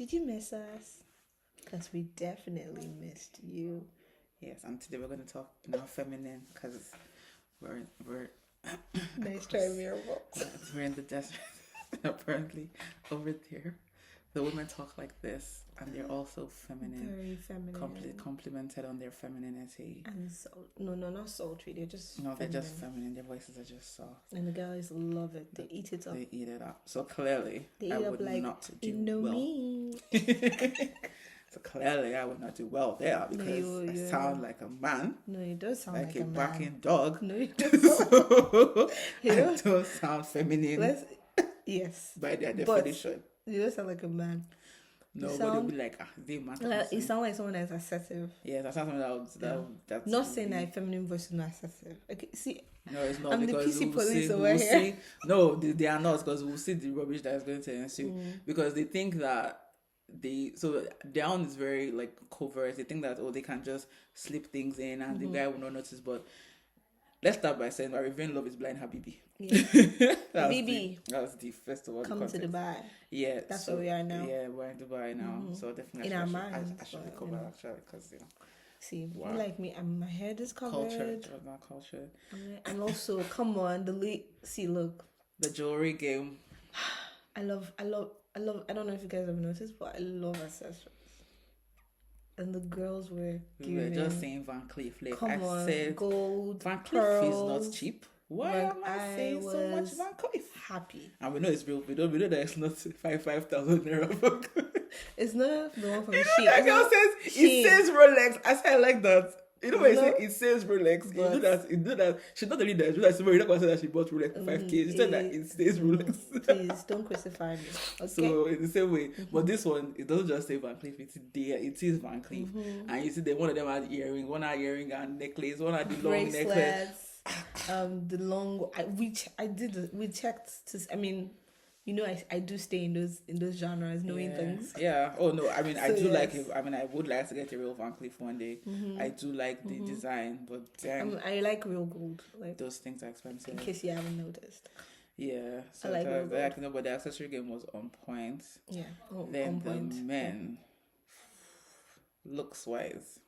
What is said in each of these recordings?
Did you miss us? Because we definitely missed you. Yes, and today we're going to talk now feminine because we're Nice try, Mirror Box. we're in the desert. Apparently, over there, the women talk like this, and they're also feminine. Very feminine. Complimented on their femininity. And not sultry. They're just they're just feminine. Their voices are just soft. And the guys love it. They eat it up. They eat it up. So clearly, They I eat would up like, not do you know well. me. So clearly, I would not do well there because I sound like a man. No, you don't sound like a man. barking dog. No, you don't. So I don't sound feminine. Yes. By their definition. You don't sound like a man. No, but they'll be like, they man. You sound like someone that's assertive. Yes, I sound something that's not saying that feminine voice is not assertive. Okay, see. No, it's not. I'm because the PC police over here. No, they are not, because we'll see the rubbish that is going to ensue. Because they think that their own is very like covert. They think that they can just slip things in and the guy will not notice. But let's start by saying that Revealing Love is Blind Habibi. Yeah. Habibi. That's the first of all. Come to Dubai. Yeah. That's where we are now. Yeah, we're in Dubai now. So definitely in our minds. I should be covered actually, because See, wow. You like me, and my head is covered. Cultured, not cultured. And also, come on, look. The jewelry game. I love. I don't know if you guys have noticed, but I love accessories. And the girls were giving. We were just saying Van Cleef. Like, come on, said, gold, Van Cleef pearls, is not cheap. Why am I saying so much Van Cleef? Happy. And we know it's real. We know that it's not 5,000 naira. It's not the one from Shein. Shein. It says Rolex. I say I like that. You know when you say it says Rolex, you do that. She's not the leader. She's not going to say that she bought Rolex for 5K. She said that it says Rolex. Please don't crucify me. Okay? So in the same way, but this one, it doesn't just say Van Cleef. It is Van Cleef, and you see that one of them had earring, one had earring and necklace, one had the long necklace. The long. We checked to. I mean. You know, I do stay in those genres, knowing things. Yeah. Oh no, I mean, I do like it. I mean, I would like to get a real Van Cleef one day. I do like the design, but I like real gold. Like those things are expensive. In case you haven't noticed. Yeah. So I like real gold. But the accessory game was on point. Yeah. Then on point. The men, looks wise.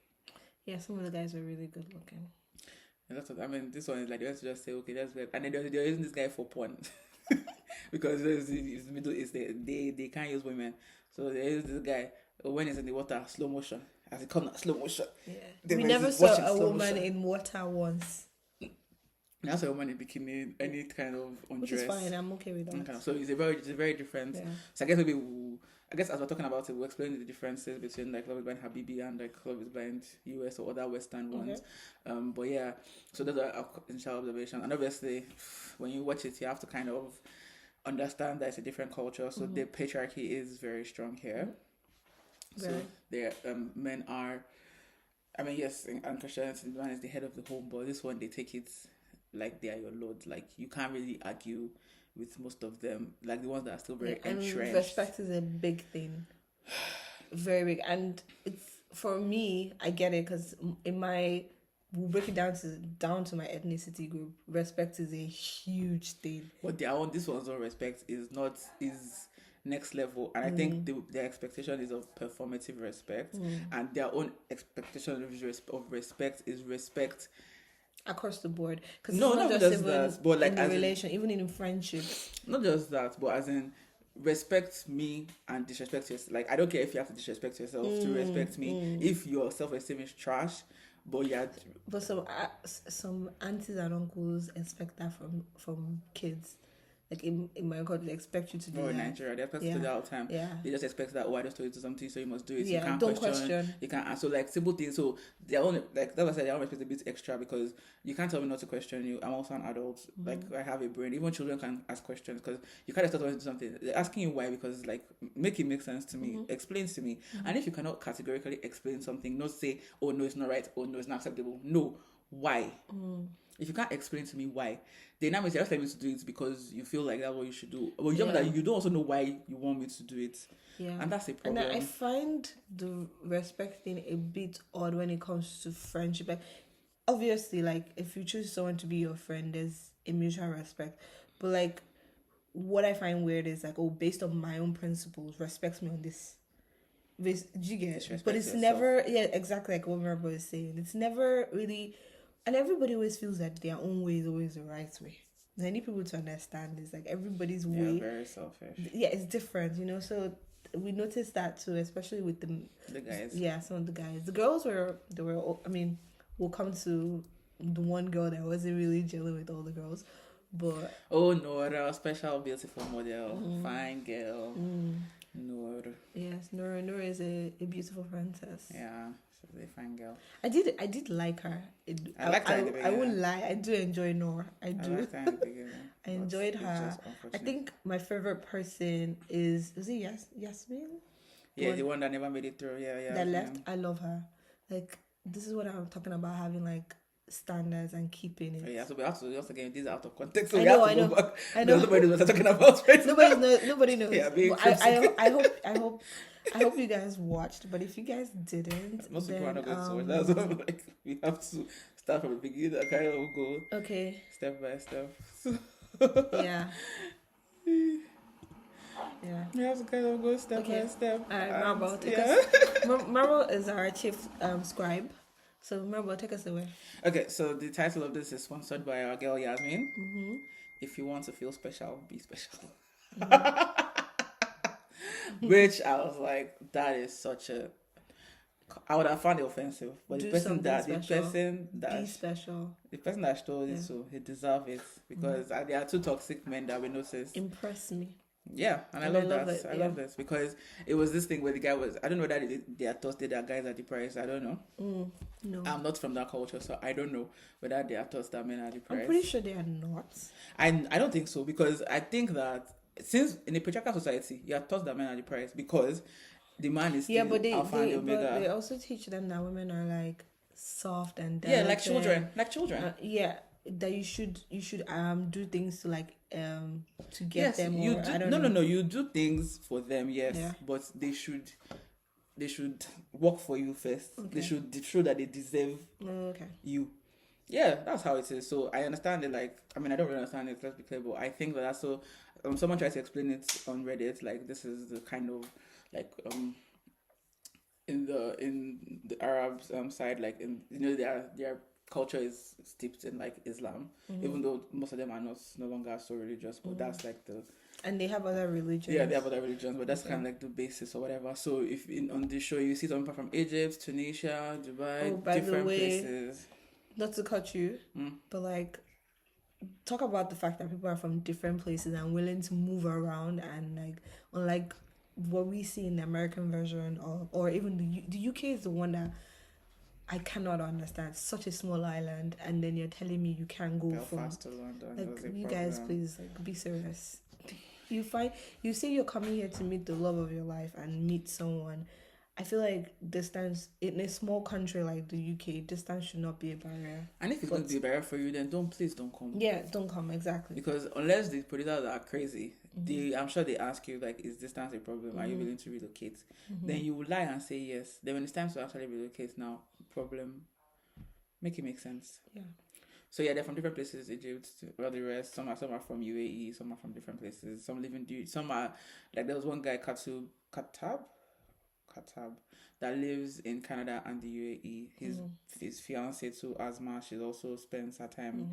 Yeah, some of the guys are really good looking. This one is like, let's just say, okay, that's good. And then they're using this guy for porn. Because they can't use women, so they use this guy when he's in the water, slow motion. As it comes, slow motion. Yeah, we never saw a woman in water once. That's a woman in bikini, any kind of undress. Which is fine. I'm okay with that. Okay. So it's a very different. Yeah. So I guess as we're talking about it, we'll explain the differences between like Love is Blind Habibi and like Love is Blind US or other Western ones. But yeah, so those are initial observations. And obviously, when you watch it, you have to kind of understand that it's a different culture. So the patriarchy is very strong here. So their men are, yes, and Christianity, the man is the head of the home, but this one they take it like they are your lord. Like you can't really argue with most of them, like the ones that are still very entrenched. And respect is a big thing, very big. And it's, for me, I get it, because we'll break it down to my ethnicity group. Respect is a huge thing. But this one's own respect is next level, and I think their expectation is of performative respect, and their own expectation of respect is respect across the board. Because not just that, but like in a relation, even in friendships. Not just that, but as in respect me and disrespect yourself. Like I don't care if you have to disrespect yourself to respect me. If your self-esteem is trash, but some aunties and uncles expect that from kids. Like in my country, they expect you to do that. In Nigeria, they expect you to do that all the time. Yeah. They just expect that, I just told you to do something, so you must do it. Yeah, you can't don't question. You can't. So like simple things. So they're only like that's why I said their own respect is a bit extra, because you can't tell me not to question you. I'm also an adult. Like I have a brain. Even children can ask questions, because you can't just tell them to do something. They're asking you why, because like make it make sense to me. Explain to me. And if you cannot categorically explain something, not say, oh no, it's not right. Oh no, it's not acceptable. No, why? If you can't explain to me why, then that means you're just telling me to do it because you feel like that's what you should do. But you know that you don't also know why you want me to do it. Yeah. And that's a problem. And I find the respect thing a bit odd when it comes to friendship. Like, obviously, like, if you choose someone to be your friend, there's a mutual respect. But, like, what I find weird is, like, based on my own principles, respect me on this. Do you get? Disrespect But it's yourself. never, yeah, exactly like what Marble is saying. It's never really, and everybody always feels that their own way is always the right way. I need people to understand this. Like everybody's way, very selfish. yeah, it's different, you know. So we noticed that too, especially with the guys. Yeah, some of the guys. The girls I mean, we'll come to the one girl that wasn't really gelling with all the girls, but oh Nora, special beautiful model, fine girl. Nora. Yes, Nora is a beautiful princess. Yeah, she's a fine girl. I did like her. I liked her in the beginning. I won't lie. I do enjoy Nora. I do. I liked her in the beginning. I enjoyed her. I think my favorite person is it Yasmin? Yeah, the one that never made it through. Yeah. That left. I love her. Like this is what I'm talking about, having like standards and keeping it. Yeah, so we have to just again, these are out of context. So I we know, have to go back. I know. Nobody knows what I'm talking about. Right? Nobody knows. Yeah, I hope you guys watched. But if you guys didn't, most people are not going to watch. That's why like we have to start from the beginning. I kind of go step by step. Yeah. Yeah. We have to kind of go step by step. All right, Marble, Marble is our chief scribe. So Marble, take us away. Okay, so the title of this is sponsored by our girl Yasmin. Mm-hmm. If you want to feel special, be special. Mm-hmm. Which I was like, that is such a. I would have found it offensive, but the person that be special. The person that stole it, so he deserves it because there are two toxic men that we noticed. Impress me. Yeah, and I love that. I love this because it was this thing where the guy was. I don't know whether they are taught that guys are the price. I don't know. No, I'm not from that culture, so I don't know whether they are taught that men are the price. I'm pretty sure they are not. I don't think so because I think that since in a patriarchal society, you are taught that men are the price because the man is still alpha and omega. But they also teach them that women are like soft and delicate. Yeah, like children. That you should do things to like to get them. You do, no. You do things for them, yes, but they should work for you first. Okay. They should show that they deserve you. Yeah, that's how it is. So I understand it. Like, I mean, I don't really understand it. Let's be clear, but I think that's so. Someone tried to explain it on Reddit. Like, this is the kind of like in the Arab side, like their culture is steeped in like Islam, even though most of them are no longer so religious, but that's like and they have other religions. Yeah, they have other religions, but that's kind of like the basis or whatever. So if on the show you see some people from Egypt, Tunisia, Dubai, different places. Not to cut you, but like talk about the fact that people are from different places and willing to move around, and like unlike what we see in the American version or even the UK is the one that I cannot understand. Such a small island, and then you're telling me you can't go Belfast to London. Like, you guys, please, like, be serious. You say you're coming here to meet the love of your life and meet someone. I feel like distance in a small country like the UK, distance should not be a barrier. And if it's going to be a barrier for you, then please don't come. Yeah, don't come, exactly. Because unless the producers are crazy, I'm sure they ask you like, is distance a problem? Are you willing to relocate? Then you will lie and say yes. Then when it's time to actually relocate, now problem, make it make sense. Yeah. So yeah, they're from different places. Egypt, well, the rest. Some are from UAE. Some are from different places. Some live in. Some are like there was one guy Katab, that lives in Canada and the UAE. His fiancée to Asma. She also spends her time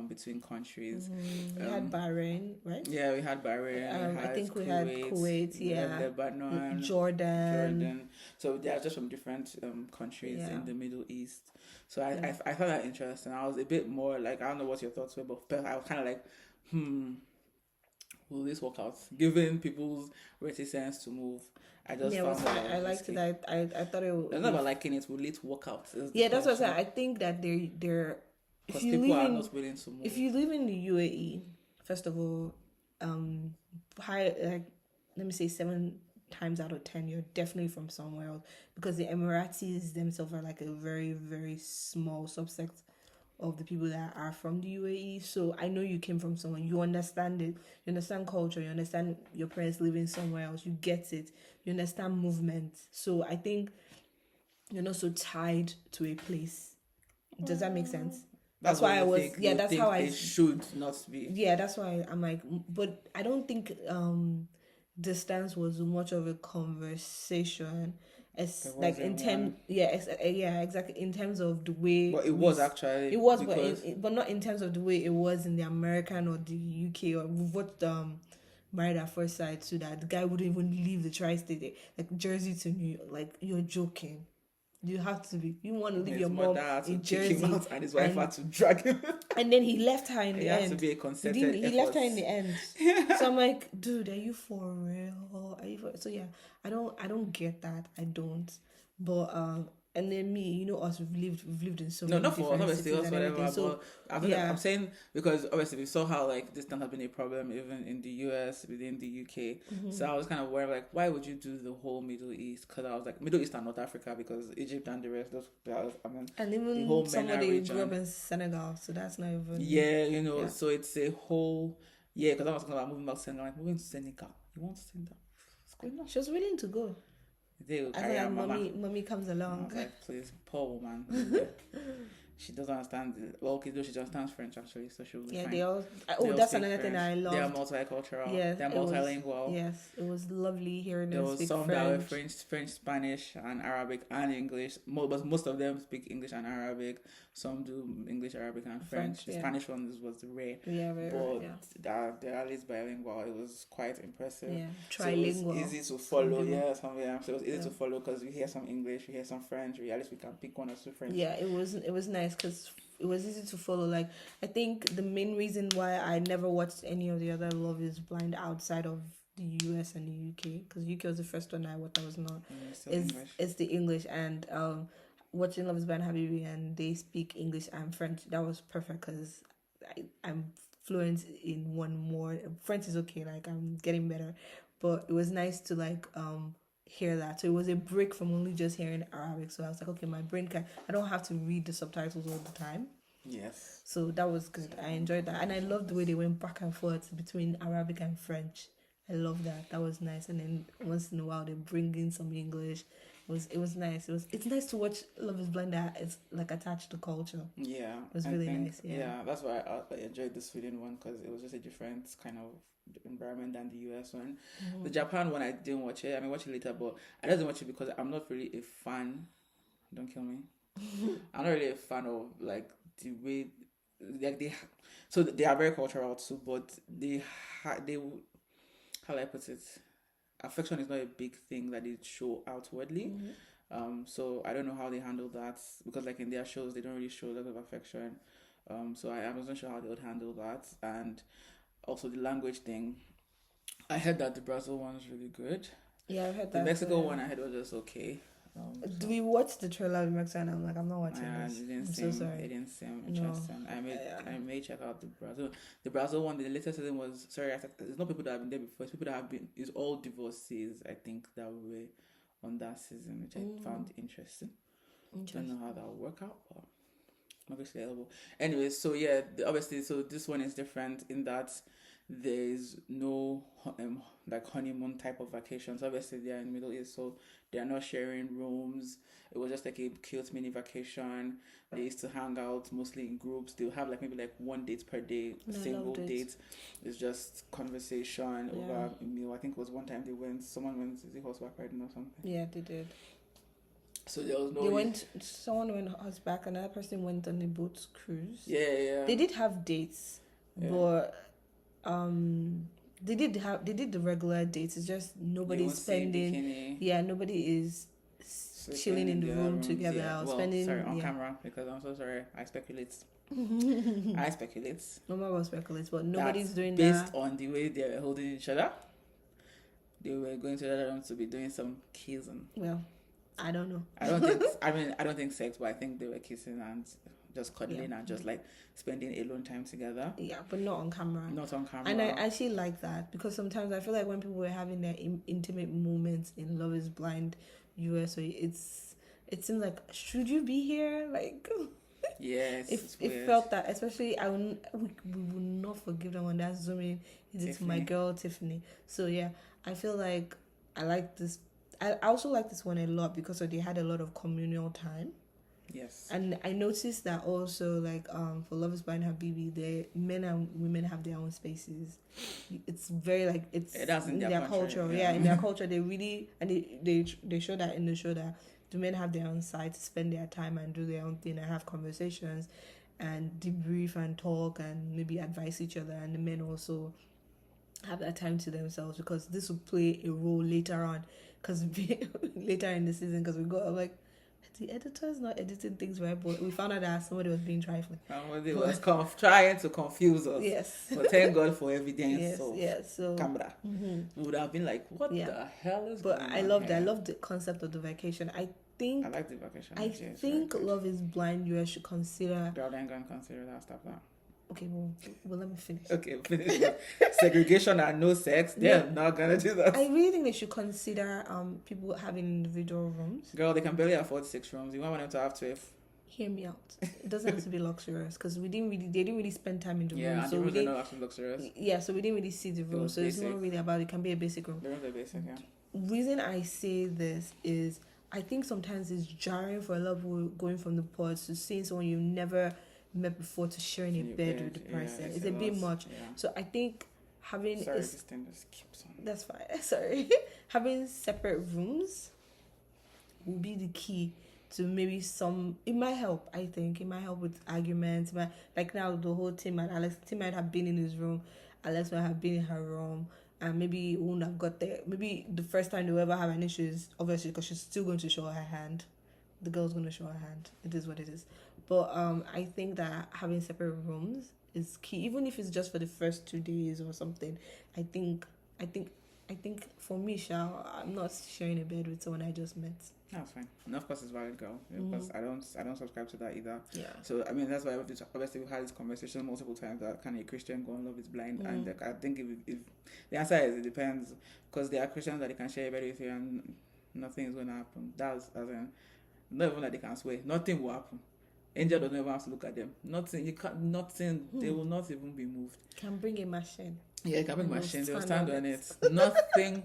between countries. We had Bahrain, right? Yeah, we had Bahrain. I think we had Kuwait. Yeah, Lebanon, Jordan. So they are just from different countries in the Middle East. So I found that interesting. I was a bit more like, I don't know what your thoughts were, but I was kind of like, will this work out? Given people's reticence to move. I just found that I liked it. I thought it was. It's not about liking it. Will it work out? That's what I said. I think that they're because people are not willing to move. If you live in the UAE, first of all, let me say 7 times out of 10, you're definitely from somewhere else, because the Emiratis themselves are like a very, very small subset of the people that are from the UAE. So I know you came from somewhere. You understand it. You understand culture. You understand your parents living somewhere else. You get it. You understand movement. So I think you're not so tied to a place. Does that make sense? That's why I was. That's how I should not be. Yeah, that's why I'm like. But I don't think distance was much of a conversation. It's There like in wasn't terms, one. yeah, exactly. In terms of the way, But it was actually it was, because but not in terms of the way it was in the American or the UK or what Married at First Sight, so that the guy wouldn't even leave the tri-state, like Jersey to New York. Like, you're joking. You have to be. You want to leave his your mother mom had to in kick Jersey, him out and his wife and had to drag him. and then he left her in It the has end. to be a concerted He effort. left her in the end. So I'm like, dude, are you for real? Are you for... So yeah, I don't get that. I don't. But and then me, you know, us, we've lived in so No, many not for different obviously cities us, and whatever. everything. So I'm saying because obviously we saw how like this has been a problem even in the US, within the UK. So I was kind of worried, like, why would you do the whole Middle East? Because I was like, Middle East and North Africa, because Egypt and the rest, I mean, and the even whole MENA somebody region. grew up in Senegal, so that's not even Yeah. So it's a whole because I was talking about moving back to Senegal, like moving to Senegal. You want to Senegal? What's going on? She was willing to go. They will I carry her think mama. mommy comes I along. was like, please, poor woman. She doesn't understand. Well, okay, though she understands French actually, so she'll be fine. They all. They all That's speak another thing French. I They are loved. multicultural. Yes, They're multilingual. Yes, it was lovely hearing There them was speak some French. that were French, Spanish, and Arabic and English. But most of them speak English and Arabic. Some do English, Arabic, and French. The Spanish one was rare. Yeah, very but rare. they're at least bilingual. It was quite impressive. Yeah, trilingual. So it was easy to follow. So it was easy to Yeah. follow because we hear some English, we hear some French. At least we can pick one or two French. Yeah, it was nice because it was easy to follow. Like, I think the main reason why I never watched any of the other Love is Blind outside of the US and the UK, because UK was the first one I watched that was not, it's the English. And watching Love is Blind Habibi and they speak English and French, that was perfect because I'm fluent in one more. French is okay, like I'm getting better, but it was nice to like hear that. So it was a break from only just hearing Arabic. So I was like, okay, my brain I don't have to read the subtitles all the time. Yes. So that was good. I enjoyed that. And I loved the way they went back and forth between Arabic and French. I love that. That was nice. And then once in a while they bring in some English. It was nice. It's nice to watch Love is Blind that it's like attached to culture. Yeah. It was really nice. Yeah, that's why I enjoyed the Sweden one, because it was just a different kind of environment than the US one. The Japan one, I didn't watch it. I mean, watch it later, but I didn't watch it because I'm not really a fan. Don't kill me. I'm not really a fan of like the way like they are very cultural too, but they how do I put it? Affection is not a big thing that they show outwardly. So I don't know how they handle that, because like in their shows they don't really show a lot of affection. So I wasn't sure how they would handle that. And also the language thing, I heard that the Brazil one is really good. Yeah, I heard that. The Mexico one I heard was just okay. Do we watch the trailer of Mexico? I'm like, I'm not watching this. I'm so sorry. It didn't seem interesting. I may check out the Brazil. The Brazil one, the latest season was it's not people that have been there before. It's people that have been. It's all divorcees, I think, that were on that season, which I found interesting. Don't know how that will work out, but obviously available. Anyway, so yeah, obviously, so this one is different in that there's no like honeymoon type of vacations. Obviously they are in the Middle East, so they are not sharing rooms. It was just like a cute mini vacation. They used to hang out mostly in groups. They'll have like maybe like one date per day, single date. It's just conversation over a meal. I think it was one time someone went to the horseback riding or something. Yeah, they did. So there was no. Someone went horseback, another person went on a boat cruise. Yeah. They did have dates, but they did the regular dates. It's just nobody's spending. Yeah, nobody is chilling in the room together. Yeah. Spending on camera, because I'm so sorry. I speculate. Nobody will speculate, but nobody's doing based that. Based on the way they were holding each other, they were going to the other room to be doing some kissing. Well, I don't know. I don't think sex, but I think they were kissing and just cuddling and just like spending alone time together. Yeah, but not on camera. And I actually like that, because sometimes I feel like when people were having their intimate moments in Love is Blind USA, it seems like, should you be here? Like, yes, it felt that, especially we will not forgive them when that zooming into my girl Tiffany. So yeah, I feel like I like this. I also like this one a lot because they had a lot of communal time. Yes. And I noticed that also, like, for Love is Blind Habibi, the men and women have their own spaces. It's very, like, it's in their culture. Yeah, in their culture, they really, and they show that in the show that the men have their own side to spend their time and do their own thing and have conversations and debrief and talk and maybe advise each other. And the men also have that time to themselves, because this will play a role later on, because later in the season, because we got, I'm like, the editor is not editing things right, but we found out that somebody was being trifling. Somebody was trying to confuse us. Yes. But thank God for evidence. Yes, of yes. So camera. We would have been like, what the hell is but going I on loved here? I loved the concept of the vacation. I like the vacation. I think Love is Blind, you should consider. Girl, then go and consider that stuff now. Okay, well, let me finish. Okay, finish. Segregation and no sex. They're not gonna do that. I really think they should consider people having individual rooms. Girl, they can barely afford 6 rooms. You want them to have 12. Hear me out. It doesn't have to be luxurious, because they didn't really spend time in the room. Yeah, so the rooms are not actually luxurious. Yeah, so we didn't really see the room. So basic. It's not really about, it can be a basic room. The rooms are basic, yeah. Reason I say this is I think sometimes it's jarring for a lot of people going from the pods to seeing someone you've never met before to sharing a bed with the person. Yeah, it's a bit much. Yeah. So I think having this thing just keeps on. That's fine. Sorry. Having separate rooms will be the key to maybe it might help. I think it might help with arguments. Like now the whole team and Alex might have been in his room, Alex might have been in her room, and maybe won't have got there. Maybe the first time they'll ever have an issue is obviously because she's still going to show her hand. The girl's going to show her hand. It is what it is. But I think that having separate rooms is key, even if it's just for the first 2 days or something. I think for me, I'm not sharing a bed with someone I just met. That's fine. And of course, it's valid, girl. Because I don't subscribe to that either. Yeah. So I mean, that's why obviously we've had this conversation multiple times that can a Christian go and Love is Blind? And I think if the answer is it depends, because there are Christians that they can share a bed with you and nothing is going to happen. That's as in, not even that they can swear. Nothing will happen. Angel doesn't even have to look at them. Nothing. You can't. Nothing. They will not even be moved. Can bring a machine. Yeah, you can bring a machine. They will stand on it. Nothing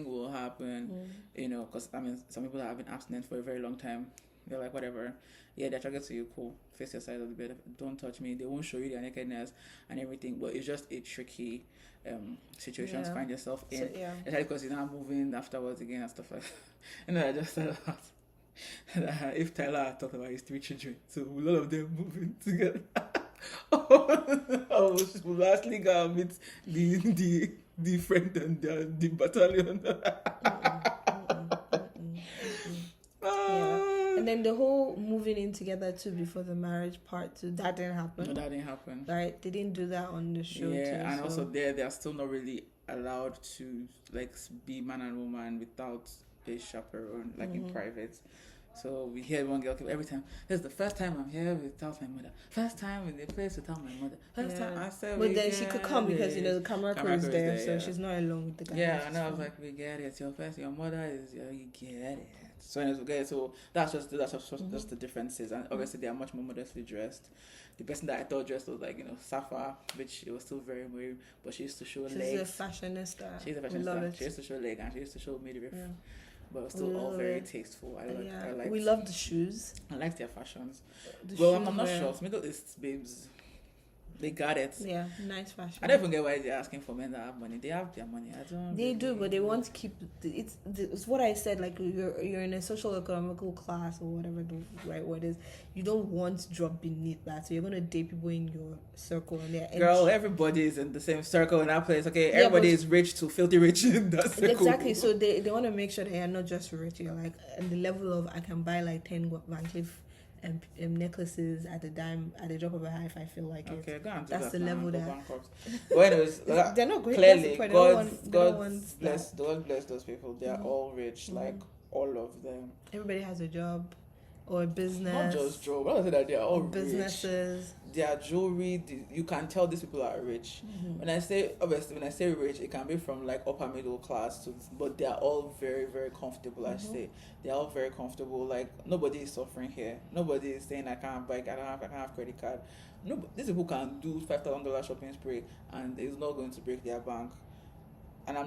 will happen. You know, because I mean, some people have been abstinent for a very long time. They're like, whatever. Yeah, they're attracted to you. Cool. Face your side of the bed. Don't touch me. They won't show you their nakedness and everything. But it's just a tricky situation to find yourself in. So, especially because you're not moving afterwards again and stuff like that. And then I just thought about if Tyler had thought about his 3 children, so a lot of them moving together. We'll lastly go and meet the friend and the battalion. And then the whole moving in together too before the marriage part too, that didn't happen. No, that didn't happen. Right? They didn't do that on the show too. And also they are still not really allowed to like be man and woman without a chaperone, like in private. So we hear one girl every time, this is the first time I'm here without my mother. First time in the place without my mother. First time I said but then she could come because the camera crew is there, so she's not alone with the guy. Yeah, and I was like, we get it. Your mother is you get it. So anyways, we get it. So that's just the differences, and obviously they are much more modestly dressed. The person that I thought dressed was like, Safa, which it was still very weird, but she used to show legs. She's a fashionista. She used to show legs and she used to show midriff. Yeah. But still all very tasteful. We love the shoes. I like their fashions. I'm not sure. Middle East babes, they got it. Yeah, nice fashion. I don't even get why they're asking for men that have money. They have their money. They do, but they want to keep it's what I said. Like you're in a social economical class or whatever the right word is. You don't want to drop beneath that, so you're gonna date people in your circle and they're girl. Everybody is in the same circle in that place. Okay, everybody is rich to filthy rich in that circle. Exactly. So they want to make sure that you're not just rich. You're like at the level of I can buy like 10 Van Cleef necklaces at a dime at the drop of a hat if I feel like okay, it. Go on, that's the level that. But anyways, they're not great. Clearly, God bless those people. They are all rich, like all of them. Everybody has a job or a business. Not just job. I say that they are all businesses. Rich. Their jewelry, you can tell these people are rich. When I say rich, it can be from like upper middle class but they are all very, very comfortable. I say they're all very comfortable. Like nobody is suffering here. Nobody is saying I can't have credit card. No, these people can do $5,000 shopping spree and it's not going to break their bank. and I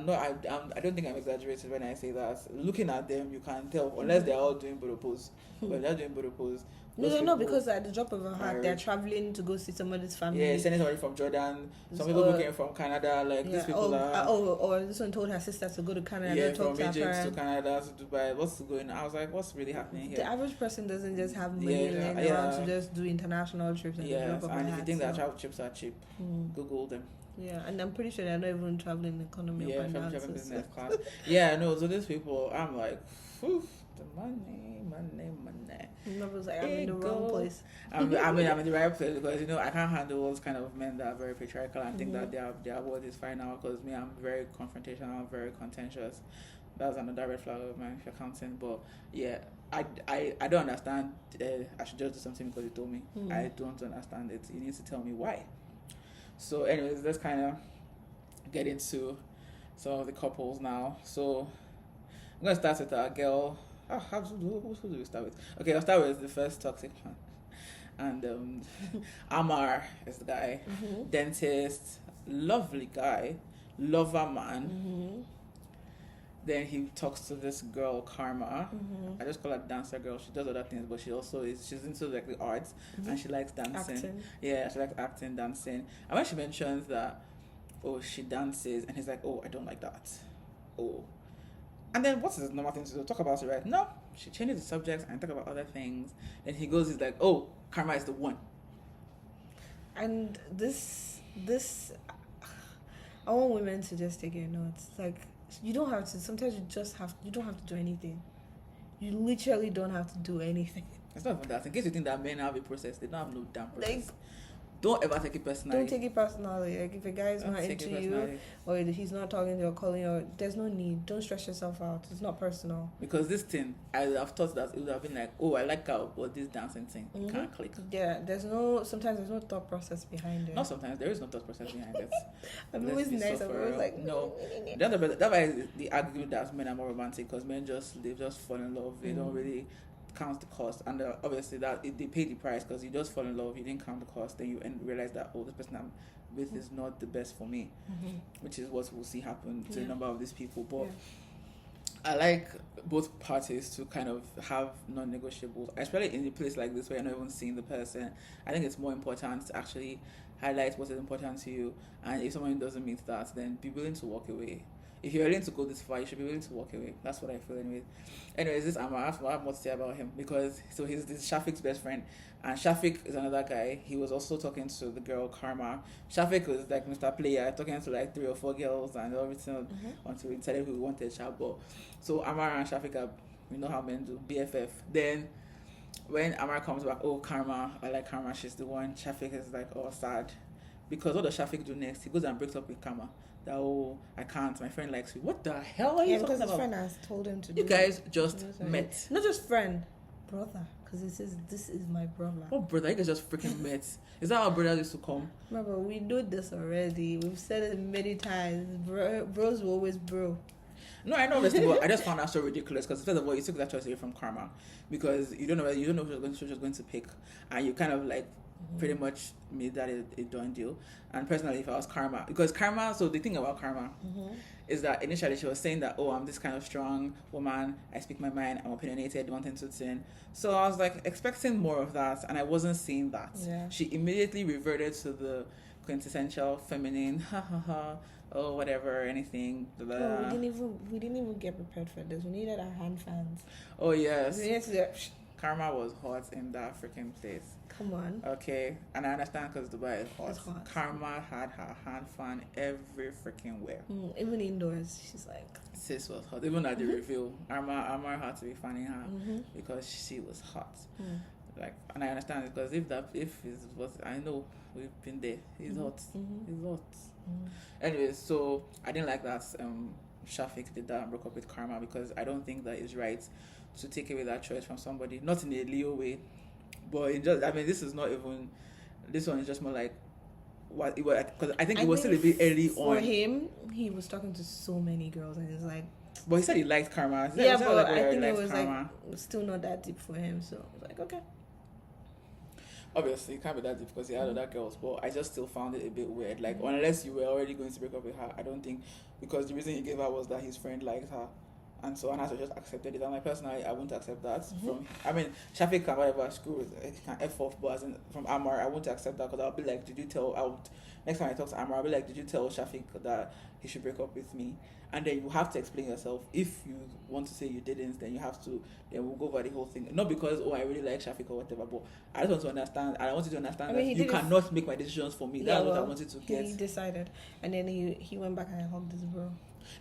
don't think I'm exaggerating when I say that. Looking at them, you can tell, unless they're all doing boropos. But if they're doing boropos, no, because at the drop of a hat, they're traveling to go see somebody's family. Yeah, sending somebody from Jordan. Some people who came from Canada, like these people or this one told her sister to go to Canada. Yeah, from Egypt to Canada to Dubai. What's going on? I was like, what's really happening here? The average person doesn't just have money laying around to just do international trips. And and if you think that travel trips are cheap, Google them. Yeah, and I'm pretty sure they're not even traveling economy. Yeah, traveling business class. Yeah, no. So these people, I'm like, whew, the money. I was like, I'm in the wrong place. I'm in the right place because I can't handle those kind of men that are very patriarchal and think that their word is final. Because me, I'm very confrontational, I'm very contentious. That's another red flag of mine if you're counting. But yeah, I don't understand. I should just do something because you told me. I don't understand it. You need to tell me why. So, anyways, let's kind of get into some of the couples now. So, I'm gonna start with our girl. Who do we start with? Okay, I'll start with the first toxic one. And Amar is the guy, dentist, lovely guy, lover man. Then he talks to this girl, Karma. I just call her dancer girl. She does other things, but she's into like the arts and she likes dancing. Acting. Yeah, she likes acting, dancing. And when she mentions that, she dances, and he's like, I don't like that. And then what's the normal thing to do? Talk about it, right? No. She changes the subject and talk about other things. Then he's like, Karma is the one. And this I want women to just take your notes. Like, you don't have to. Sometimes you don't have to do anything. You literally don't have to do anything. It's not even that. In case you think that men have a process, they don't have no damn process. Don't ever take it personally. Don't take it personally. Like, if a guy is not into you, or he's not talking to you or calling you, there's no need. Don't stress yourself out. It's not personal. Because this thing, I would have thought that it would have been like, I like how, but this dancing thing, it can't click. Yeah, sometimes there's no thought process behind it. No, sometimes there is no thought process behind it. I'm always nice. I'm always like, no. That's why the argument that men are more romantic, because men they just fall in love. They don't really count the cost, and obviously that they pay the price, because you just fall in love, you didn't count the cost, then you realize that this person I'm with is not the best for me, which is what we'll see happen to a number of these people. But I like both parties to kind of have non-negotiables, especially in a place like this where you're not even seeing the person. I think it's more important to actually highlight what is important to you, and if someone doesn't meet that, then be willing to walk away. If you're willing to go this far, you should be willing to walk away. That's what I feel anyway. Anyways, this I have more to say about him, because he's this Shafiq's best friend, and Shafiq is another guy. He was also talking to the girl Karma. Shafiq was like Mr. Player, talking to like 3 or 4 girls and everything until we decided we wanted Shabo. So Amar and Shafiq are, how men do, BFF. Then when Amar comes back, Karma, I like Karma, she's the one. Shafiq is like, sad, because what does Shafiq do next? He goes and breaks up with Karma. That I can't. My friend likes me. What the hell are you talking about? Because his friend has told him to. You guys just met. Not just friend, brother. Because he says this is my brother. What brother? You guys just freaking met. Is that how brothers used to come? Remember, we know this already. We've said it many times. Bros will always bro. No, I know this, but I just found that so ridiculous, because first of all, you took that choice away from Karma, because you don't know who she's going to pick, and you kind of like pretty much made that a done deal. And personally, if I was Karma, because Karma, so the thing about Karma is that initially she was saying that, I'm this kind of strong woman, I speak my mind, I'm opinionated, 1 thing, 2 thing. So I was like expecting more of that, and I wasn't seeing that. Yeah. She immediately reverted to the quintessential feminine, whatever, anything. Blah, blah. We didn't even get prepared for this. We needed our hand fans. Oh yes. We needed to Karma was hot in that freaking place. Come on. Okay, and I understand because Dubai is hot. It's hot. Karma had her hand fan every freaking where. Even indoors, she's like. Sis was hot. Even at the reveal, Amar had to be fanning her because she was hot. Like, and I understand it, because if is what I know, we've been there. He's hot. He's hot. Anyways, so I didn't like that. Shafiq did that and broke up with Karma, because I don't think that it's right to take away that choice from somebody, not in a Leo way, but this is not even. This one is just more like what it was, because I think it was still a bit early on. For him, he was talking to so many girls, and it's like. But he said he liked Karma. But I think it was Karma. Like still not that deep for him. So I was like, okay. obviously it can't be that deep because he had other girls, but I just still found it a bit weird. Like, unless you were already going to break up with her, I don't think, because the reason he gave her was that his friend liked her. And so Anna just accepted it. And personally, I wouldn't accept that from. I mean, Shafiq can whatever screw it, can f off, but as in, from Amar, I wouldn't accept that because I'll be like, did you tell? Next time I talk to Amar, I'll be like, did you tell Shafiq that he should break up with me? And then you have to explain yourself. If you want to say you didn't, then you have to. Then we'll go over the whole thing. Not because I really like Shafiq or whatever, but I just want to understand. And I want you to understand that you cannot make my decisions for me. That's what I wanted to get. He decided, and then he went back and hugged his bro.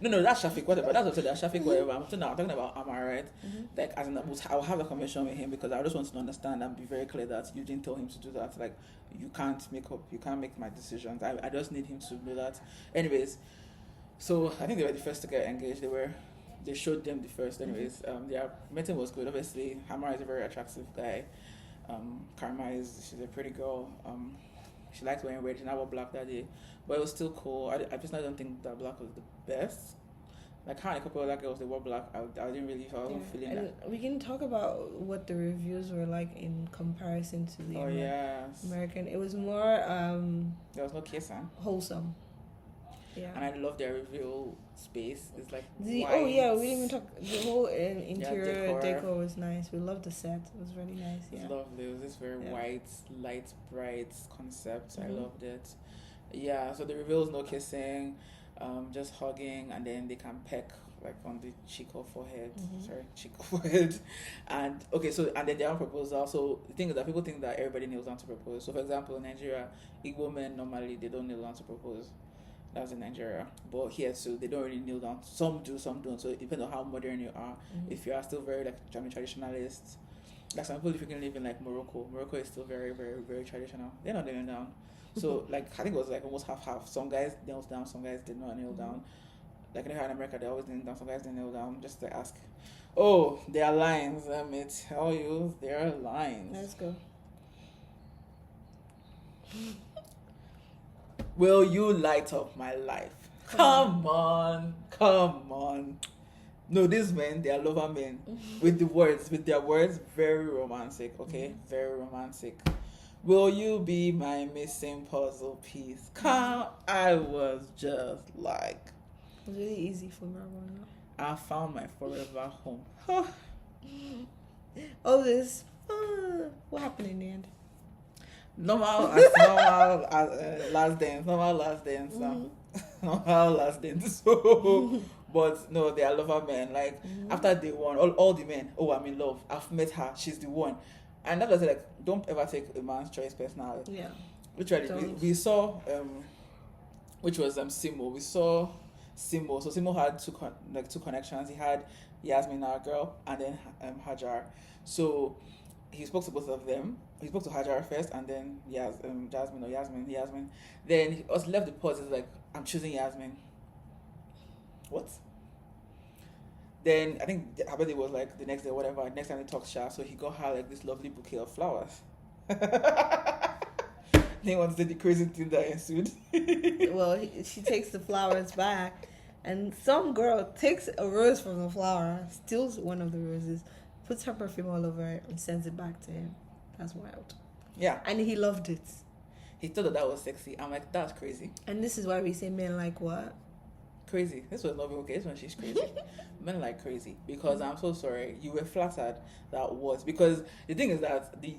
No, that's Shafiq, whatever. That's what I said, that's Shafiq, whatever. I'm talking about Amar, right? Like, as in, I'll have a conversation with him because I just want to understand and be very clear that you didn't tell him to do that. Like, you can't make my decisions. I just need him to know that. Anyways, so I think they were the first to get engaged. They showed them the first. Anyways, their meeting was good. Obviously, Amar is a very attractive guy. Karma she's a pretty girl. She liked wearing red. She never wore black that day, but it was still cool. I personally don't think that black was the best. Like, how a couple of other girls they wore black, I didn't really. I wasn't feeling that. We can talk about what the reviews were like in comparison to the American. It was more there was no kissing. Wholesome. Yeah. And I love their reveal space. It's like we didn't even talk. The whole interior decor was nice. We loved the set. It was really nice. Yeah. It was lovely. It was this very white, light, bright concept. I loved it. Yeah. So the reveal is no kissing, just hugging, and then they can peck like on the cheek or forehead. Cheek or forehead. And then their own proposal. So the thing is that people think that everybody kneels down to propose. So for example, in Nigeria, Igbo men normally they don't kneel down to propose. That's in Nigeria, but here too they don't really kneel down. Some do, some don't. So it depends on how modern you are. If you are still very like traditionalist, like some people if you can live in like Morocco is still very, very, very traditional. They're not kneeling down. So like I think it was like almost half. Some guys knelt down, some guys did not kneel down. Like in America, they always kneel down. Some guys didn't kneel down. Just to ask, oh, there are lines. Let me tell you, there are lines. Let's go. Will you light up my life? Come on. No, these men, they are lover men. With their words, very romantic, okay? Very romantic. Will you be my missing puzzle piece? I was just like... It was really easy for me. I found my forever home. This... what happened in the end? Normal last dance. Normal last dance. So, but no, they are lover men. Like after day one, all the men. Oh, I'm in love. I've met her. She's the one. And that was like, don't ever take a man's choice personally. Yeah. Literally, we saw which was Simo. We saw Simo. So Simo had two connections. He had Yasmin, our girl, and then Hajar. So he spoke to both of them. He spoke to Hajar first, and then Yasmin. Then he also left the pause. He's like, I'm choosing Yasmin. What? Then I think her birthday was like the next day, whatever. Next time they talked shop, so he got her like this lovely bouquet of flowers. They want to say the crazy thing that ensued. Well, she takes the flowers back, and some girl takes a rose from the flower, steals one of the roses, puts her perfume all over it, and sends it back to him. That's wild. Yeah. And he loved it. He thought that was sexy. I'm like, that's crazy. And this is why we say men like what? Crazy. This was not okay. This one, she's crazy. Men like crazy. Because I'm so sorry. You were flattered that was. Because the thing is that the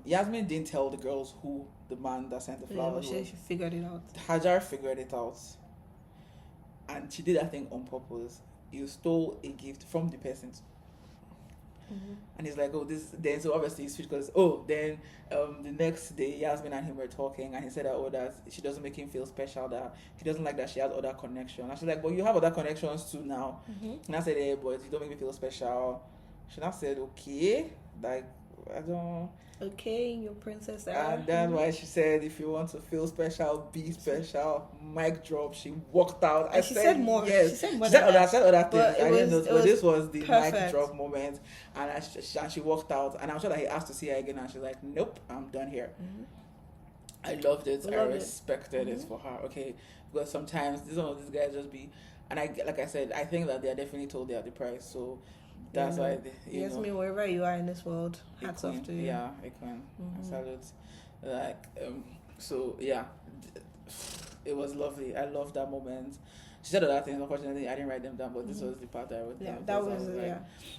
Yasmin didn't tell the girls who the man that sent the flowers was. She figured it out. Hajar figured it out. And she did that thing on purpose. You stole a gift from the person. And he's like, oh, this. Then so obviously he switched because then the next day Yasmin and him were talking, and he said that that she doesn't make him feel special, that he doesn't like that she has other connections. And she's like, but you have other connections too now. And I said, yeah, but you don't make me feel special. She now said, okay, like I don't. Okay, your princess era. And that's why she said, if you want to feel special, be special. Mic drop. She walked out. And she said more. Yes. She said more. She said other things. I didn't know. But this was the perfect. mic drop moment. And she walked out. And I'm sure that he asked to see her again. And she's like, nope, I'm done here. I loved it. I respected it for her. Okay. Because sometimes some of these guys just be... And like I said, I think that they are definitely told they are the price. So That's why yes, me wherever you are in this world, hats off to you. Yeah, a queen. I salute. Like so yeah, it was lovely. I loved that moment. She said other things. Unfortunately, I didn't write them down, but this was the part that I wrote down. That was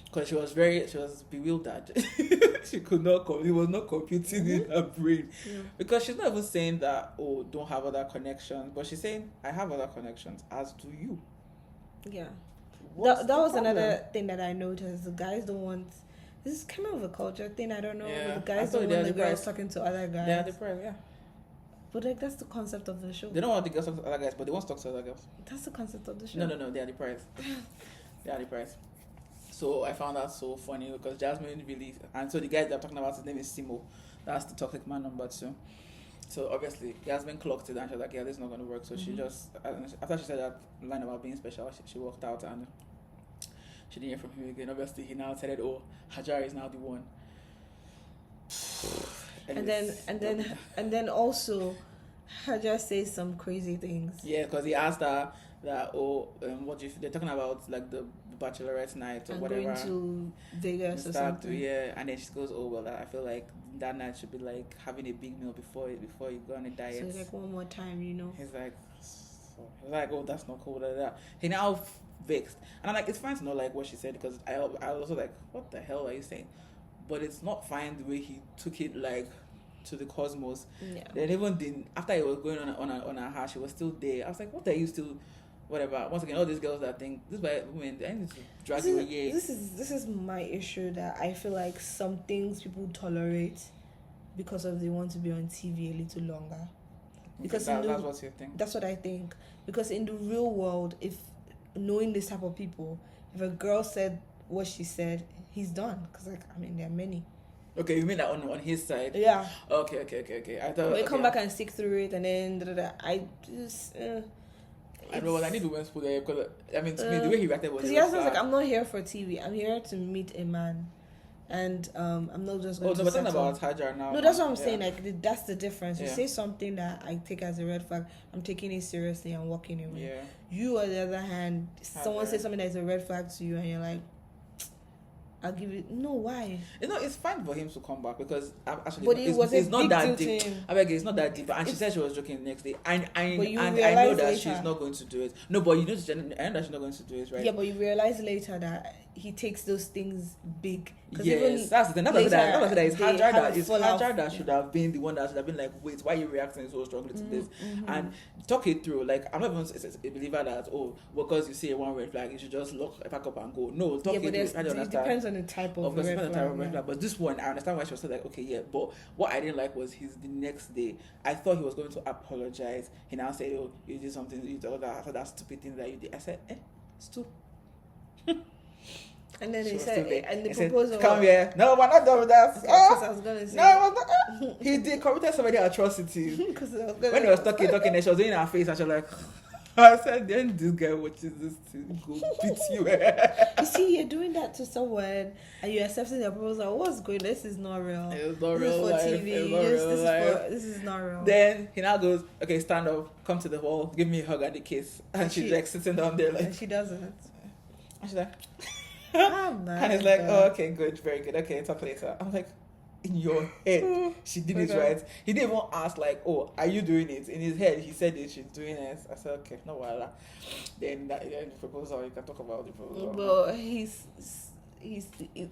because she was bewildered. She could not. It was not computing in her brain because she's not even saying that. Oh, don't have other connections, but she's saying I have other connections. As do you. Yeah. That was another thing that I noticed. The guys don't want. This is kind of a culture thing. I don't know. Yeah. The guys don't want the girls talking to other guys. They're depressed. Yeah. But like that's the concept of the show. They don't want the girls to talk to other guys, but they want to talk to other girls. That's the concept of the show. No, they are depressed. They are depressed. So I found that so funny because Jasmine really, and so the guy that I'm talking about, his name is Simo. That's the toxic man number 2. So obviously Jasmine clocked it and she was like, yeah, this is not going to work. So she just, after she said that line about being special, she walked out and she didn't hear from him again. Obviously he now said, oh, Hajar is now the one. And then also Hajar says some crazy things. Yeah, because he asked her that they're talking about like the bachelorette night or whatever. Going to Vegas or something. Yeah, and then she goes, oh well, I feel like that night should be like having a big meal before you go on a diet. So like one more time, He's like, oh, that's not cool. He now vexed, and I'm like, it's fine to not like what she said because I was also like, what the hell are you saying? But it's not fine the way he took it like to the cosmos. Yeah. Then even after he was going on her house, she was still there. I was like, what are you still? Whatever. Once again, all these girls that think this by women, I need to drag you away. This is my issue that I feel like some things people tolerate because of they want to be on TV a little longer. Because that's what you think. That's what I think. Because in the real world, if knowing this type of people, if a girl said what she said, he's done. Because there are many. Okay, you mean that on his side? Yeah. Okay. I thought they come back and stick through it, and then I just. I know what I need to win school there because to me the way he reacted was. Because he was like, I'm not here for TV. I'm here to meet a man, and I'm not just going to. Oh, so we're talking about Hajar now. No, that's what I'm saying. Like that's the difference. You say something that I take as a red flag. I'm taking it seriously and walking away. Yeah. You, on the other hand, someone says something that's a red flag to you, and you're like, I'll give it. No, why? It's fine for him to come back because actually, but it's not that deep. I beg, it's not that deep. And she said she was joking the next day. And I know that she's not going to do it. No, but I know that she's not going to do it, right? Yeah, but you realize later that he takes those things big. Yes, that's the thing. That's that it's Hajar that should have been the one that should have been like, wait, why are you reacting so strongly to this? And talk it through. Like, I'm not even a believer that, because you see a one red flag, you should just look back up and go. No, talk it through. I don't understand. It depends on the type of red flag. But this one, I understand why she was so like, okay, yeah. But what I didn't like was the next day. I thought he was going to apologize. He now said, oh, you did something, you did that stupid thing that you did. I said, stupid. And then he said, and the proposal. Come here. No, we're not done with that. Okay, I was gonna say. No, I was not. He did committed so many atrocities. When he was talking, and she was doing her face, and she was like, I said, then this guy watches this thing, go beat you. You see, you're doing that to someone, and you're accepting their proposal. What's going on? This is not real. It's not real life. This is not real. Then he now goes, okay, stand up, come to the wall, give me a hug and a kiss. And she's like sitting down there like. And she doesn't. And she's like. And he's like, oh, okay, good, very good. Okay, talk later. I'm like, in your head, she did it right. He didn't even ask like, oh, are you doing it? In his head, he said it. She's doing it. I said, okay, no voila. Then the proposal, you can talk about the proposal. But he's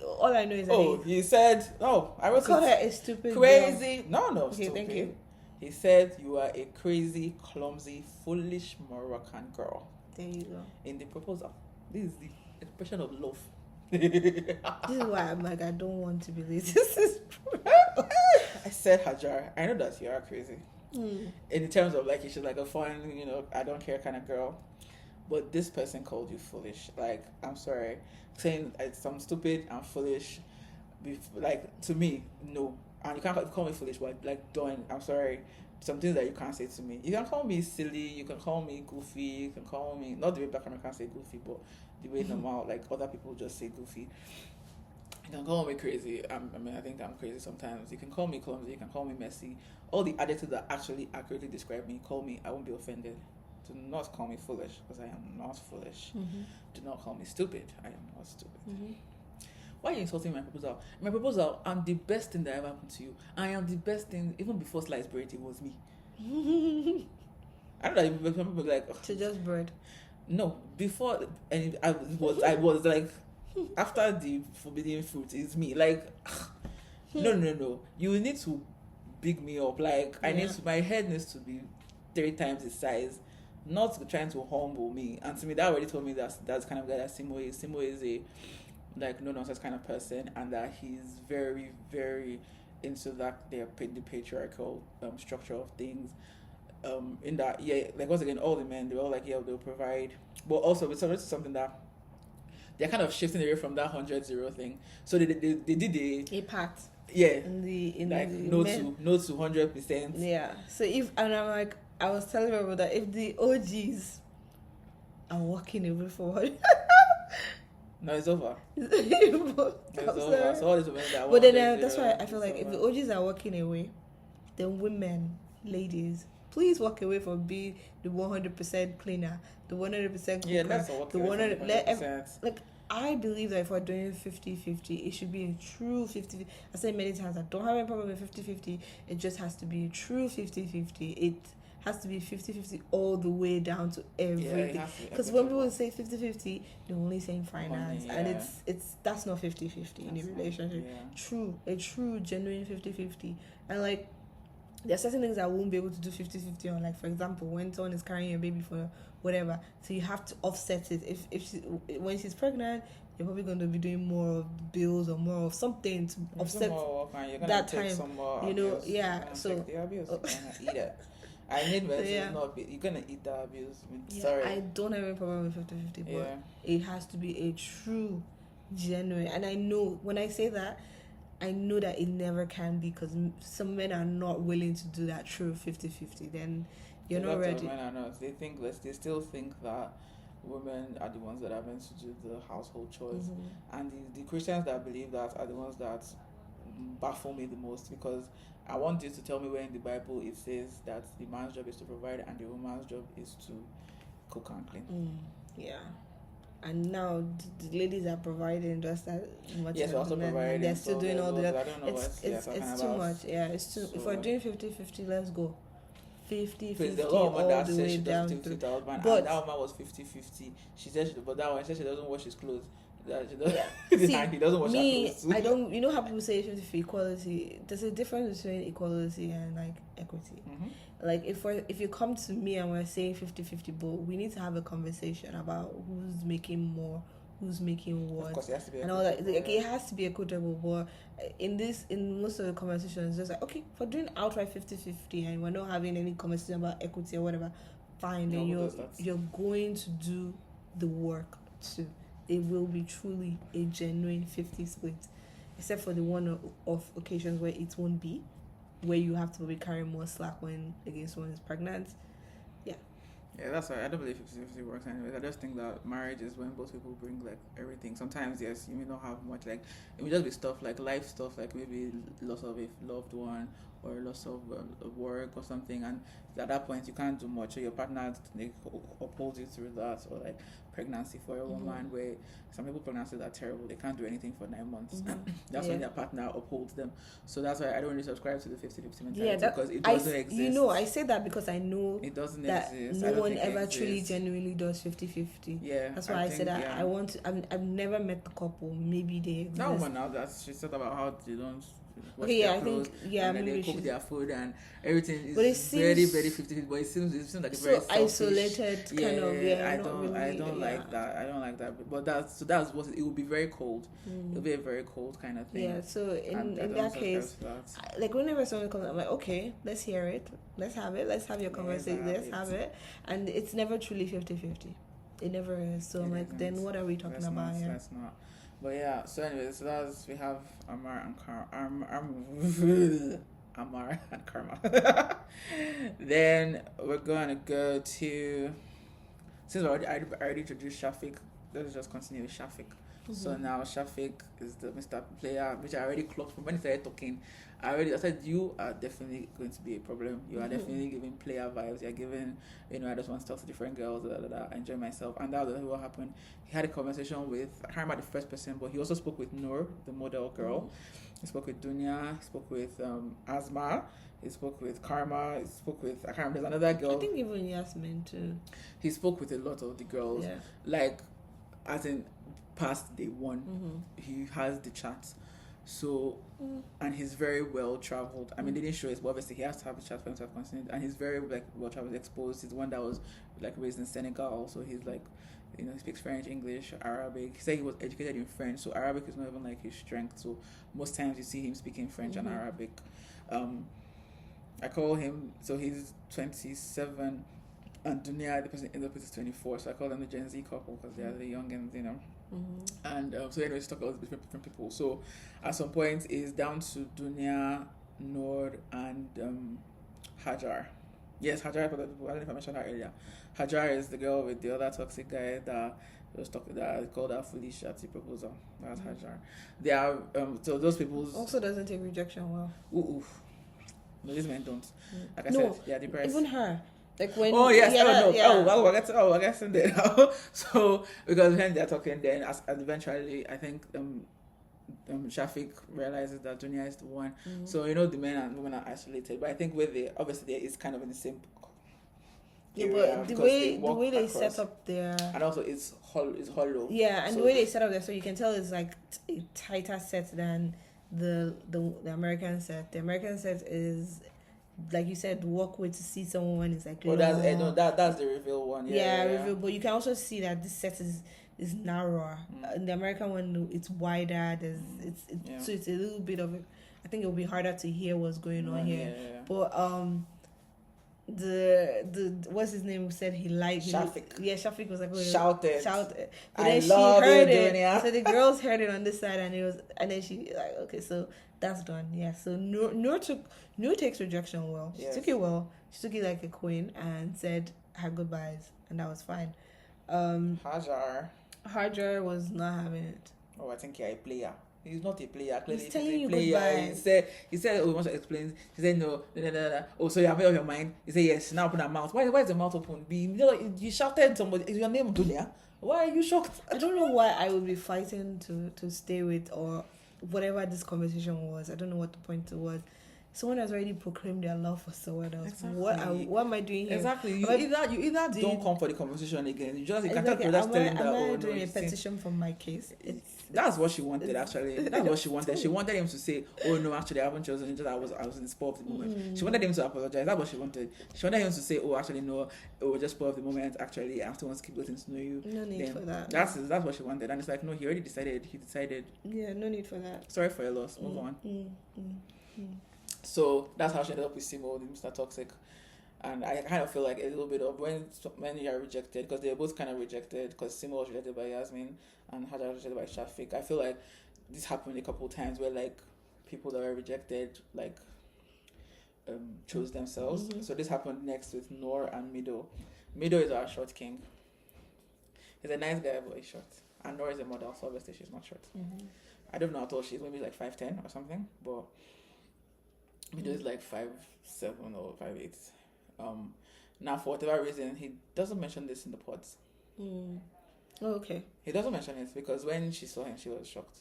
all I know is that he said, I wrote called her a stupid crazy. girl. No, okay, stupid. Thank you. He said you are a crazy, clumsy, foolish Moroccan girl. There you go. In the proposal, this is the expression of love. This is why I'm like, I don't want to believe this is. I said, Hajar, I know that you are crazy. In terms of like, she's like a fun, I don't care kind of girl. But this person called you foolish. Like, I'm sorry. Saying I'm stupid and foolish. Like, to me, no. And you can't call me foolish, but like, I'm sorry. Some things that you can't say to me. You can call me silly, you can call me goofy, you can call me, not the way Black Americans say goofy, but the way normal, like other people just say goofy. You can call me crazy. I think I'm crazy sometimes. You can call me clumsy, you can call me messy. All the adjectives that actually accurately describe me, call me, I won't be offended. Do not call me foolish, because I am not foolish. Do not call me stupid, I am not stupid. why are you insulting my proposal? My proposal, I'm the best thing that ever happened to you. I am the best thing, even before sliced bread, it was me. I don't know, some people like... To just bread. No, before, and I was like, after the forbidden fruit, it's me. Like, no. You need to big me up. Like, my head needs to be 3 times the size. Not trying to humble me. And to me, that already told me that's kind of guy that Simo is. Simo is a like no nonsense kind of person, and that he's very, very into that the patriarchal structure of things. In that, like once again, all the men, they're all like, they'll provide, but also it's something that they're kind of shifting away from that 100-0 thing. So they did a part. Yeah. In like the no to 100%. Yeah. So I'm like, I was telling my brother that if the OGs are walking away forward. No, it's over. It's over. So all these women that but then that's why I feel like if the OGs are walking away, then women, ladies, please walk away from being the 100% cleaner, the 100% cooker, yeah, that's the 100%. Like, I believe that if we're doing 50-50, it should be a true 50. I said many times, I don't have any problem with 50-50. It just has to be a true 50-50. It has to be 50-50 all the way down to everything. Because when people say 50-50, they're only saying finance, and it's that's not 50-50 in a relationship. A true genuine 50-50. And like, there are certain things I won't be able to do 50-50 on. Like, for example, when someone is carrying a baby for whatever, so you have to offset it. When she's pregnant, you're probably going to be doing more of bills or more of something to offset that time. You know, abuse. So the abuse. You're gonna eat it. I need medicine. You're gonna eat the abuse. Sorry. I don't have any problem with 50-50, but it has to be a true, genuine. And I know when I say that, I know that it never can be, because some men are not willing to do that true 50-50. Then you're not ready. Men are not. They still think that women are the ones that are meant to do the household chores, and the Christians that believe that are the ones that baffle me the most, because I want you to tell me where in the Bible it says that the man's job is to provide and the woman's job is to cook and clean. And now the ladies are providing just as much as also the men. providing. They're still doing all the. I don't know it's too much. Yeah, it's too. So, if we're doing 50-50, let's go 50-50 all the said way she down. Does 50-50 to but that woman was 50-50. She said but that one said she doesn't wash his clothes. See, he doesn't wash her clothes. I don't. You know how people say 50-50 equality? There's a difference between equality and like equity. Like if you come to me and we're saying 50-50, but we need to have a conversation about who's making more, who's making what, of course, it has to be and all that. Like, it has to be equitable. But in most of the conversations, it's just like, okay, for doing outright 50-50 and we're not having any conversation about equity or whatever, fine. Then you're going to do the work too. It will be truly a genuine 50 split, except for the one-off occasions where it won't be, where you have to be carrying more slack when against one is pregnant. Yeah, that's why I don't believe 50-50 works anyways. I just think that marriage is when both people bring like everything. Sometimes, yes, you may not have much, like it may just be stuff like life stuff, like maybe loss of a loved one or loss of work or something, and at that point you can't do much, so your partner upholds you through that. Or like pregnancy for a woman, where some people pregnancies are terrible, they can't do anything for 9 months. That's when their partner upholds them. So that's why I don't really subscribe to the 50-50 mentality, because it doesn't exist. You know, I say that because I know it doesn't that exist. No one ever truly genuinely does 50-50. Yeah, that's why I said that. I want to. I've never met the couple. Maybe they exist. That woman now, that she said about how they don't wash their their clothes, and then they cook their food and everything is very, very 50-50. But it seems like a very selfish, isolated kind of. I don't like that. I don't like that. But that's what it will be very cold. It'll be a very cold kind of thing. Yeah. So in that case, like whenever someone comes, I'm like, okay, let's hear it. Let's have it. Let's have your conversation. Let's have it. And it's never truly 50-50. It never is. So I'm like, then what are we talking about here? That's not. But yeah, so anyways, so we have Amar and Karma. Then we're gonna go to, since I already introduced Shafiq, let's just continue with Shafiq. So now Shafiq is the Mr. Player, which I already clocked from when he started talking. I said you are definitely going to be a problem. You are definitely giving player vibes. You're giving, I just want to talk to different girls, I enjoy myself. And that was what happened. He had a conversation with, I can't remember the first person, but he also spoke with Noor, the model girl. He spoke with Dunya. He spoke with Asma. He spoke with Karma. He spoke with, I can't remember, there's another girl. I think even Yasmin too. He spoke with a lot of the girls. Yeah. Like, as in past day one, he has the chat. So, and he's very well traveled. I mean, they didn't show it, but obviously he has to have the chat for him to have consent. And he's very well traveled, exposed. He's the one that was raised in Senegal, so he's he speaks French, English, Arabic. He said he was educated in French, so Arabic is not even his strength. So most times you see him speaking French and Arabic. I call him, so he's 27, and Dunia, the person in the place is 24. So I call them the Gen Z couple because they are the youngins, And so anyways, talk about different people. So at some point it's down to Dunya, Noor, and Hajar. Yes, Hajar. I don't know if I mentioned her earlier. Hajar is the girl with the other toxic guy that was talking, that called her foolish at the proposal. That's Hajar. They are so those people also doesn't take rejection well. Ooh. No, these men don't. Like I said, they are depressed. Even her. Like when I guess in there now. So because when they're talking, then as eventually I think Shafiq realizes that Dunya is the one. So the men and women are isolated, but I think obviously there is kind of in the same. But the way they set up their, and also it's hollow. Yeah, and so the way they set up there, so you can tell it's like a tighter set than the American set. The American set is, like you said, walk way to see someone is like. Oh, that's the reveal one. Yeah, reveal. But you can also see that this set is narrower. In the American one, it's wider. So it's a little bit of it. I think it'll be harder to hear what's going on here. Yeah. But the what's his name said he liked Shafiq. Shafiq was like shouted. But I then love she heard it. So the girls heard it on this side, and then she like, okay, so that's done. Yeah. So Noor takes rejection well. She took it well. She took it like a queen and said her goodbyes, and that was fine. Hajar was not having it. Oh, I think you're a player. He's not a player. Clearly, he's telling you player. Goodbye. He said, he wants to explain. He said, no. Oh, so you have made up your mind. He said, yes. Now open her mouth. Why is the mouth open? You shouted somebody. Is your name Dunia? Why are you shocked? I don't know why I would be fighting to stay with or whatever this conversation was. I don't know what the point was. Someone has already proclaimed their love for someone else. Exactly. What am I doing here? Exactly. You either don't come for the conversation again. You can't telling that. Am I doing a petition for my case? That's what she wanted, actually. That's what she wanted. She wanted him to say, "Oh no, actually, I haven't chosen. Just I was in the spur of the moment." She wanted him to apologize. That's what she wanted. She wanted him to say, "Oh, actually, no, it was just spur of the moment. Actually, I afterwards keep getting to know you." No need for that. That's what she wanted, and it's like, no, he already decided. He decided. Yeah, no need for that. Sorry for your loss. Move on. So that's how she ended up with Simo, Mr. Toxic. And I kind of feel like a little bit of when you are rejected, because they're both kind of rejected, because Simo was rejected by Yasmin and Hajar was rejected by Shafiq. I feel like this happened a couple of times where people that were rejected chose themselves. So this happened next with Noor and Mido. Mido is our short king. He's a nice guy, but he's short. And Noor is a model, so obviously she's not short. I don't know at all. She's maybe 5'10" or something, but Mido is 5'7" or 5'8". Now for whatever reason he doesn't mention this in the pods. Oh, okay. He doesn't mention it because when she saw him she was shocked.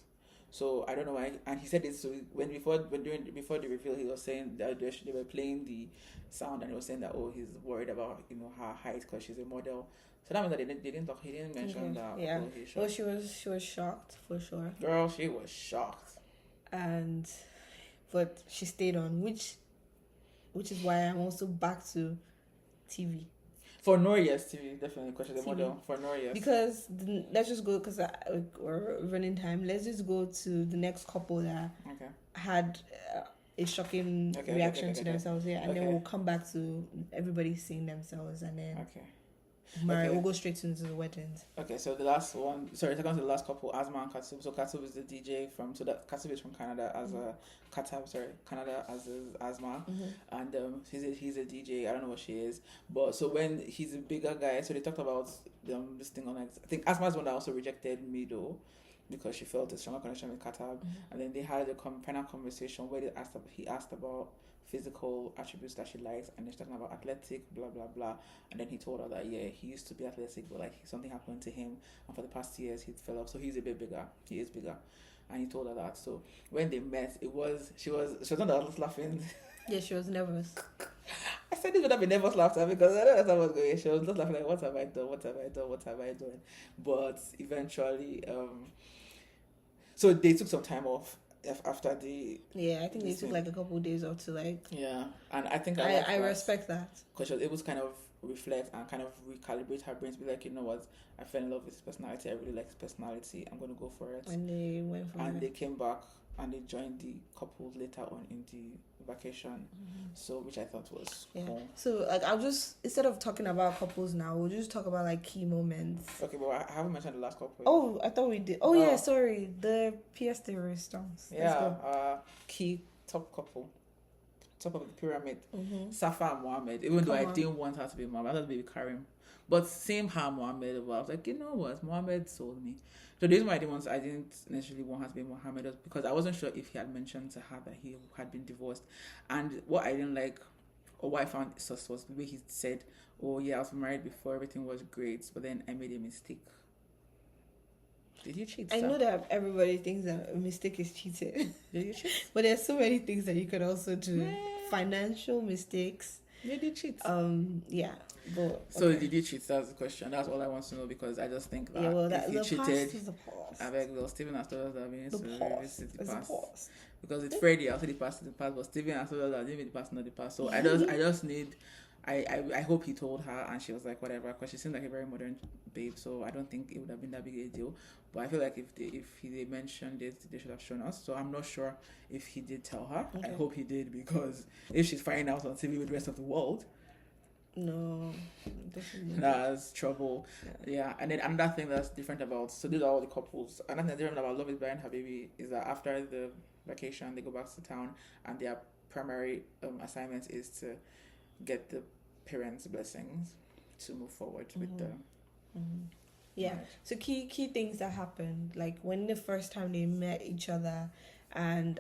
So I don't know why. And he said this before the reveal he was saying that they were playing the sound and he was saying that he's worried about her height because she's a model. So that means that they didn't talk. He didn't mention that. Yeah. Well, she was shocked for sure. Girl, she was shocked. But she stayed on, which is why I'm also back to TV. For Noor, yes, TV, definitely, because she's a model. For Noor, yes. Because let's just go, because we're running time. Let's just go to the next couple that had a shocking reaction to themselves here, and then we'll come back to everybody seeing themselves, and then we'll go straight into the weddings. Okay, so the last one, second to the last couple, Asma and Katub. So Katub is the DJ Katub is from Canada as Canada as Asma, and he's a DJ. I don't know what she is, but so when he's a bigger guy, so they talked about this thing on I think Asma's one that also rejected Mido, because she felt a stronger connection with Katab. And then they had a final conversation where he asked about physical attributes that she likes, and she's talking about athletic, blah blah blah. And then he told her that he used to be athletic, but like something happened to him, and for the past years he fell off, so he's a bit bigger. He is bigger, and he told her that. So when they met, she was not that was laughing. Yeah, she was nervous. I said this would have been nervous laughter because I don't know what was going. She was just laughing like, what have I done? What have I done? What have I done? But eventually, so they took some time off after the. Yeah, I think they took like a couple of days off to like. Yeah, and I think I respect that because she was able to kind of reflect and kind of recalibrate her brain to be like, you know what, I fell in love with his personality. I really like his personality. I'm going to go for it. And they went for it. And they came back and they joined the couple later on in the vacation. So which I thought was cool. So like I'll just, instead of talking about couples now, we'll just talk about like key moments. Okay, but I haven't mentioned the last couple. Oh, I thought we did. Oh yeah, sorry, the PS de Resistance. Key top couple, top of the pyramid, Safa and Mohammed. Even though I didn't want her to be Mohammed, I wanted to be Karim, but same her Mohammed. Well, I was like, you know what, Mohammed sold me. So the reason why I didn't necessarily want her to be Mohammed was because I wasn't sure if he had mentioned to her that he had been divorced. And what I didn't like, or what I found sus, was the way he said, oh yeah, I was married before, everything was great, but then I made a mistake. Did you cheat? I know that everybody thinks that a mistake is cheating. Did you cheat? But there's so many things that you could also do. Financial mistakes. Did you cheat? Yeah. But, so did you cheat? That's the question. That's all I want to know, because I just think that if you cheated, I beg, well, Steven has told us that we need to revisit the past. Because it's Freddie, I'll say the past is the past, but Steven has told us that maybe the past not the past. So I just need. I hope he told her and she was like whatever, because she seemed like a very modern babe, so I don't think it would have been that big a deal. But I feel like if they mentioned it, they should have shown us. So I'm not sure if he did tell her. Okay. I hope he did, because if she's finding out on TV with the rest of the world, no, that's trouble. Yeah. And then another thing that's different about, so these are all the couples. Another thing different about Love is Blind Habibi is that after the vacation they go back to town, and their primary assignment is to get the parents' blessings to move forward with the marriage. So key things that happened, like when the first time they met each other, and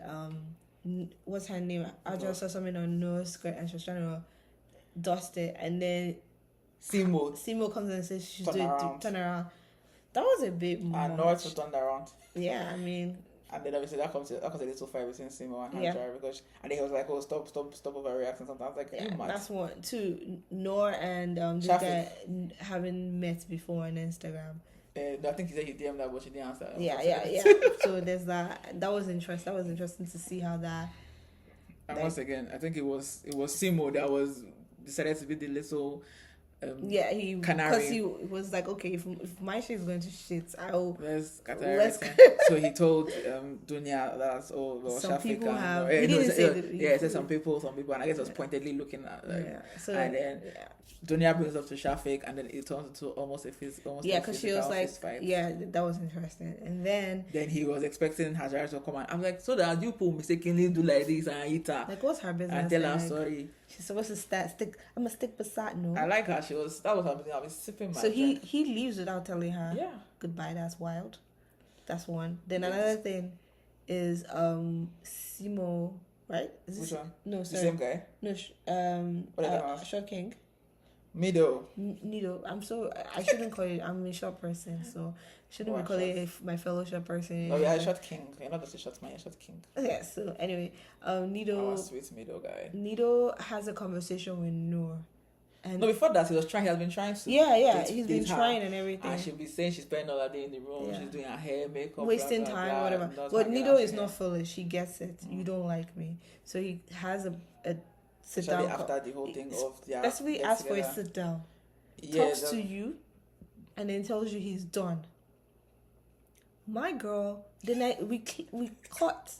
what's her name? I just saw something on Noah's skirt and she was trying to dust it, and then Simo comes and says she's doing turn around. That was a bit much. I know it's turned around. Yeah, I mean. And then obviously that comes a little fight between Simo and Hajara, because and he was like, "Oh, stop overreacting." Something. I was like, that's one. Two, Noor and this guy haven't met before on Instagram. I think he said he DM'd that, but she didn't answer. Yeah. So there's that. That was interesting. That was interesting to see how that. And once again, I think it was Simo that was decided to be the little. Because he was like, okay, if my shit is going to shit, let's So he told Dunya that some Shafiq people have. He said some people, and I guess it was pointedly looking at and then Dunya brings up to Shafiq, and then it turns into almost because she was like, fight. That was interesting, and then he was expecting Hajara to come, and I'm like, so that you people mistakenly do like this and eat her, like, what's her business? And tell her sorry. She's supposed to stick. I'm a stick beside no. I like her. That was her. I was sipping my. So he leaves without telling her. Yeah. Goodbye. That's wild. That's one. Then another thing is Simo, right? Which one? No, sorry. The same guy. No, Short King. Nido. I shouldn't call it. I'm a short person, so shouldn't be calling it my fellow short person. Oh yeah, short king. You're not just a short man, you're short king. Yeah. So anyway, Nido. Our sweet Nido guy. Nido has a conversation with Noor. And before that, he has been trying to. Yeah, he's been trying and everything. And she'll be saying she's spending all her day in the room. She's doing her hair, makeup, wasting time, whatever. But Nido is not foolish. He gets it. You don't like me, so he has a sit down. After the whole thing of especially ask for a sit down. Talks to you, and then tells you he's done. My girl, the night we caught,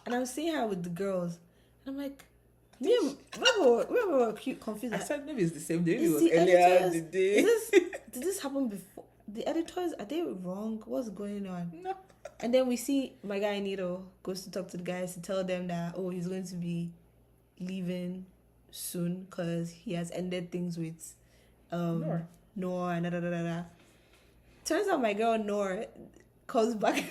and I'm seeing her with the girls, and I'm like. We were confused. I said maybe it's the same day. Maybe it was earlier the day. Did this happen before? The editors, are they wrong? What's going on? No. And then we see my guy Nido goes to talk to the guys to tell them that he's going to be leaving soon because he has ended things with Noor and da. Turns out my girl Noor comes back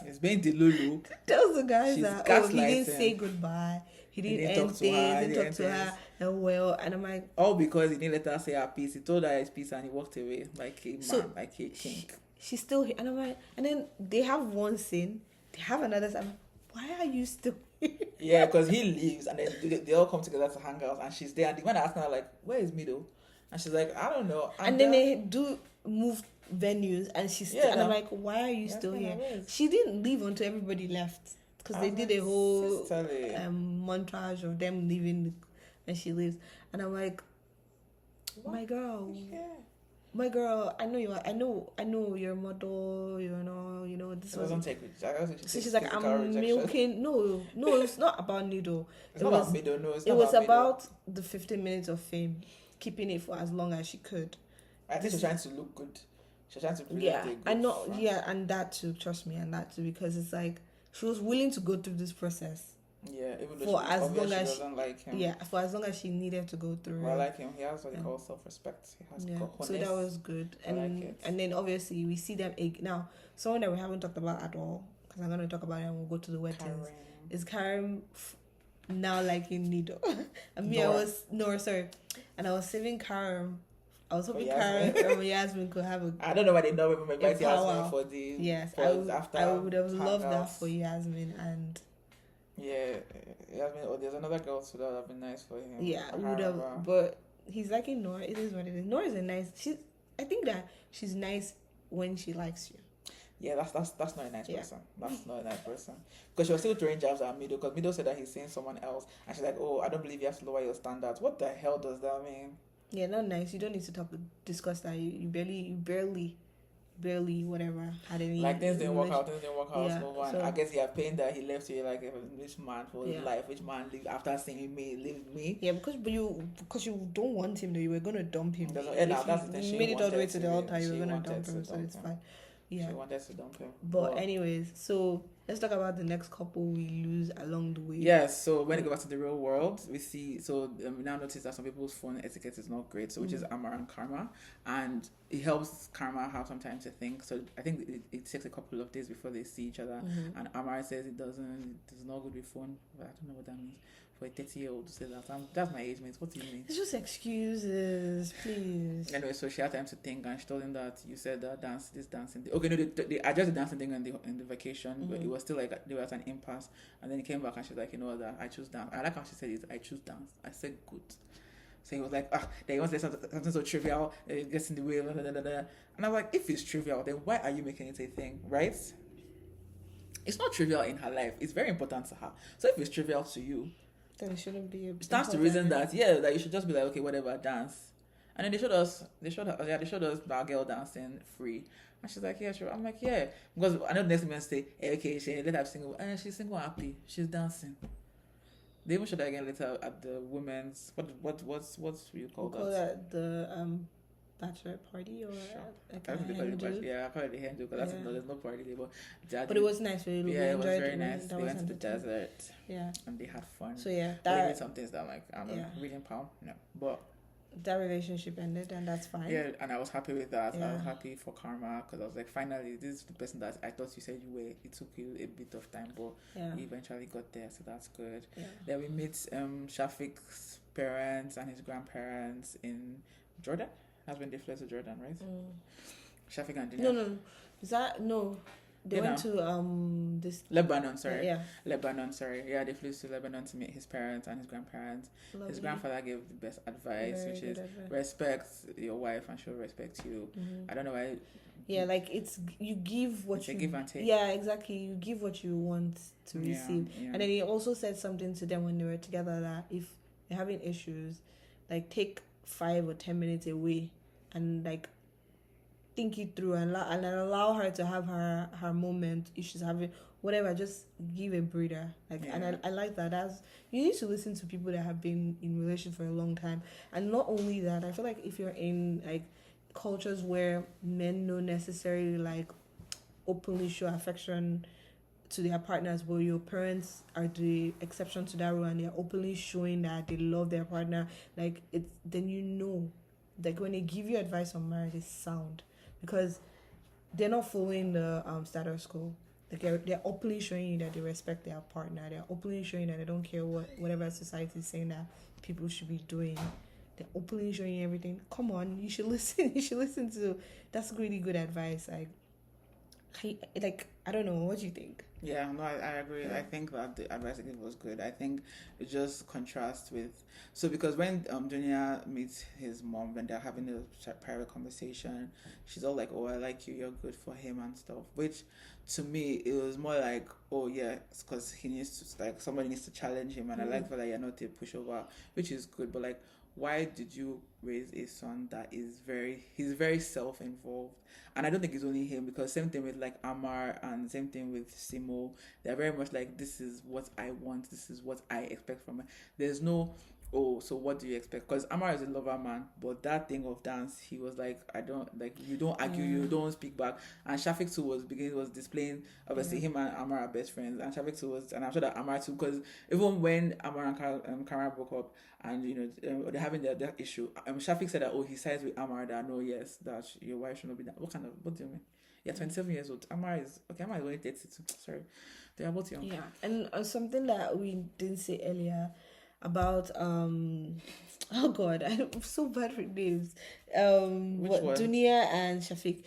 He's being the Lulu. Tells the guys She's that he didn't gaslighting. say goodbye. He didn't talk end to her, things. He didn't talk to her. And well, and I'm like, all because he didn't let her say her piece. He told her his piece and he walked away like a man, like a king. She's still here. And I'm like, and then they have one scene, they have another scene. Why are you still here? Yeah, because he leaves and then they all come together to hang out and she's there. And the man asking her like, where is Middle? And she's like, I don't know. And then they do move venues and she's still, and I'm like, why are you still here? She didn't leave until everybody left. Because they did a whole montage of them leaving and she leaves. And I'm like, what? My girl, I know you are. I know you're a model. You know. This doesn't take it. So she's like, I'm milking. No, it's not about needle. It's not about middle. No, it was about the 15 minutes of fame, keeping it for as long as she could. I think she's trying to look good. She's trying to present a good I know. front. Yeah, and that too. Trust me, and that too, because it's like she was willing to go through this process. Yeah, even though she doesn't like him. Yeah, for as long as she needed to go through it. I like him. He has what they call self-respect. He has cojones. So that was good. And then obviously we see them now. Someone that we haven't talked about at all, because I'm going to talk about it and we'll go to the weddings. Is Karen now liking Nido? And me, and I was saving Karen. I was hoping Karen or Yasmin could have I don't know why they know even invite Yasmin for the. Yes, I would have loved that for Yasmin and. Yeah, Yasmin. Or there's another girl too that would have been nice for him. Yeah, would have. But he's liking Nora. It is what it is. Nora is a nice. I think that she's nice when she likes you. Yeah, that's not a nice person. That's not a nice person. Because she was still throwing jabs at Mido. Because Mido said that he's seeing someone else, and she's like, "Oh, I don't believe you have to lower your standards." What the hell does that mean? Yeah, not nice. You don't need to discuss that. You barely whatever had any. Like things didn't work out. Yeah, so I guess he had pain that he left you like this man for his life. Which man leave after seeing me, leave me? Yeah, because you don't want him though. You were gonna dump him. That's you made it all the way to the altar. You were gonna dump him, so it's fine. Yeah. She wanted to dump him. But anyways, so let's talk about the next couple we lose along the way. Yes, so when we go back to the real world, we see, we now notice that some people's phone etiquette is not great, so which is Amar and Karma, and it helps Karma have some time to think. So I think it takes a couple of days before they see each other, and Amar says it's not good with phone, but I don't know what that means. For a 30-year-old to say that. That's my age, mate. What do you mean? It's just excuses, please. Anyway, so she had time to think, and she told him that you said that this dancing thing. Okay, no, they adjusted the dancing thing in the vacation, but it was still like they were at an impasse. And then he came back and she's like, you know what, I choose dance. I like how she said it, I choose dance. I said good. So he was like, they want to say something so trivial, it gets in the way, blah, blah, blah, blah. And I'm like, if it's trivial, then why are you making it a thing, right? It's not trivial in her life. It's very important to her. So if it's trivial to you, then it shouldn't be. It stands to reason that that you should just be like, okay, whatever, dance. And then they showed us our girl dancing free, and she's like, yeah, sure. I'm like, yeah, because I know the next women say, hey, okay, she let her single, and she's single happy, she's dancing. They even showed that again later at the women's what's you call that? The bachelor party or like I call it the hen do because there's no party there, but it was nice. It was very nice. They went to the desert, and they had fun. So yeah, that some things that I'm like, I'm reading palm, no, but that relationship ended, and that's fine. Yeah, and I was happy with that. I was happy for Karma because I was like, finally, this is the person that I thought you said you were. It took you a bit of time, but you eventually got there, so that's good. Yeah. Then we meet Shafiq's parents and his grandparents in Jordan. That's when they fled to Jordan, right? Shafiq and Dinia. No. Is that no? They went to this Lebanon, sorry. Lebanon, sorry. Yeah, they flew to Lebanon to meet his parents and his grandparents. Lovely. His grandfather gave the best advice, which is respect your wife and she'll respect you. I don't know why. Yeah, like it's you give what you give and take. Yeah, exactly. You give what you want to receive. Yeah. And then he also said something to them when they were together that if they're having issues, like take 5 or 10 minutes away and like think it through and allow her to have her moment if she's having whatever. Just give a breather, and I like that. As you need to listen to people that have been in relations for a long time, and not only that, I feel like if you're in like cultures where men don't necessarily like openly show affection to their partners, but your parents are the exception to that rule and they're openly showing that they love their partner, like it's then like when they give you advice on marriage, it's sound because they're not following the status quo. Like they're openly showing you that they respect their partner. They're openly showing that they don't care whatever society is saying that people should be doing. They're openly showing you everything. Come on, you should listen. You should listen to. That's really good advice. Like I don't know. What do you think? Yeah, no, I agree. Yeah. I think that the advice I gave was good. I think it just contrasts with... So because when Junior meets his mom, when they're having a private conversation, she's all like, oh, I like you, you're good for him and stuff. Which, to me, it was more like, oh, yeah, it's because he needs to, like, somebody needs to challenge him. And I like that you're not a pushover, which is good. But, like, why did you raise a son that is he's very self-involved? And I don't think it's only him, because same thing with like Amar and same thing with Simo. They're very much like, this is what I want, this is what I expect from her. There's no, oh, so what do you expect? Because Amar is a lover man, but that thing of dance, he was like, I don't, like, you don't argue, you don't speak back. And Shafiq too was displaying, obviously him and Amar are best friends, and Shafiq too was, and I'm sure that Amar too, because even when Amar and Kara broke up, and they're having that issue, Shafiq said that, oh, he sides with Amar, that no, yes, that your wife should not be that. What do you mean? Yeah, 27 years old. Amar is only 32. Sorry, they're both young. Yeah, and something that we didn't say earlier about oh god, I'm so bad with names. Which one? Dunia and Shafiq.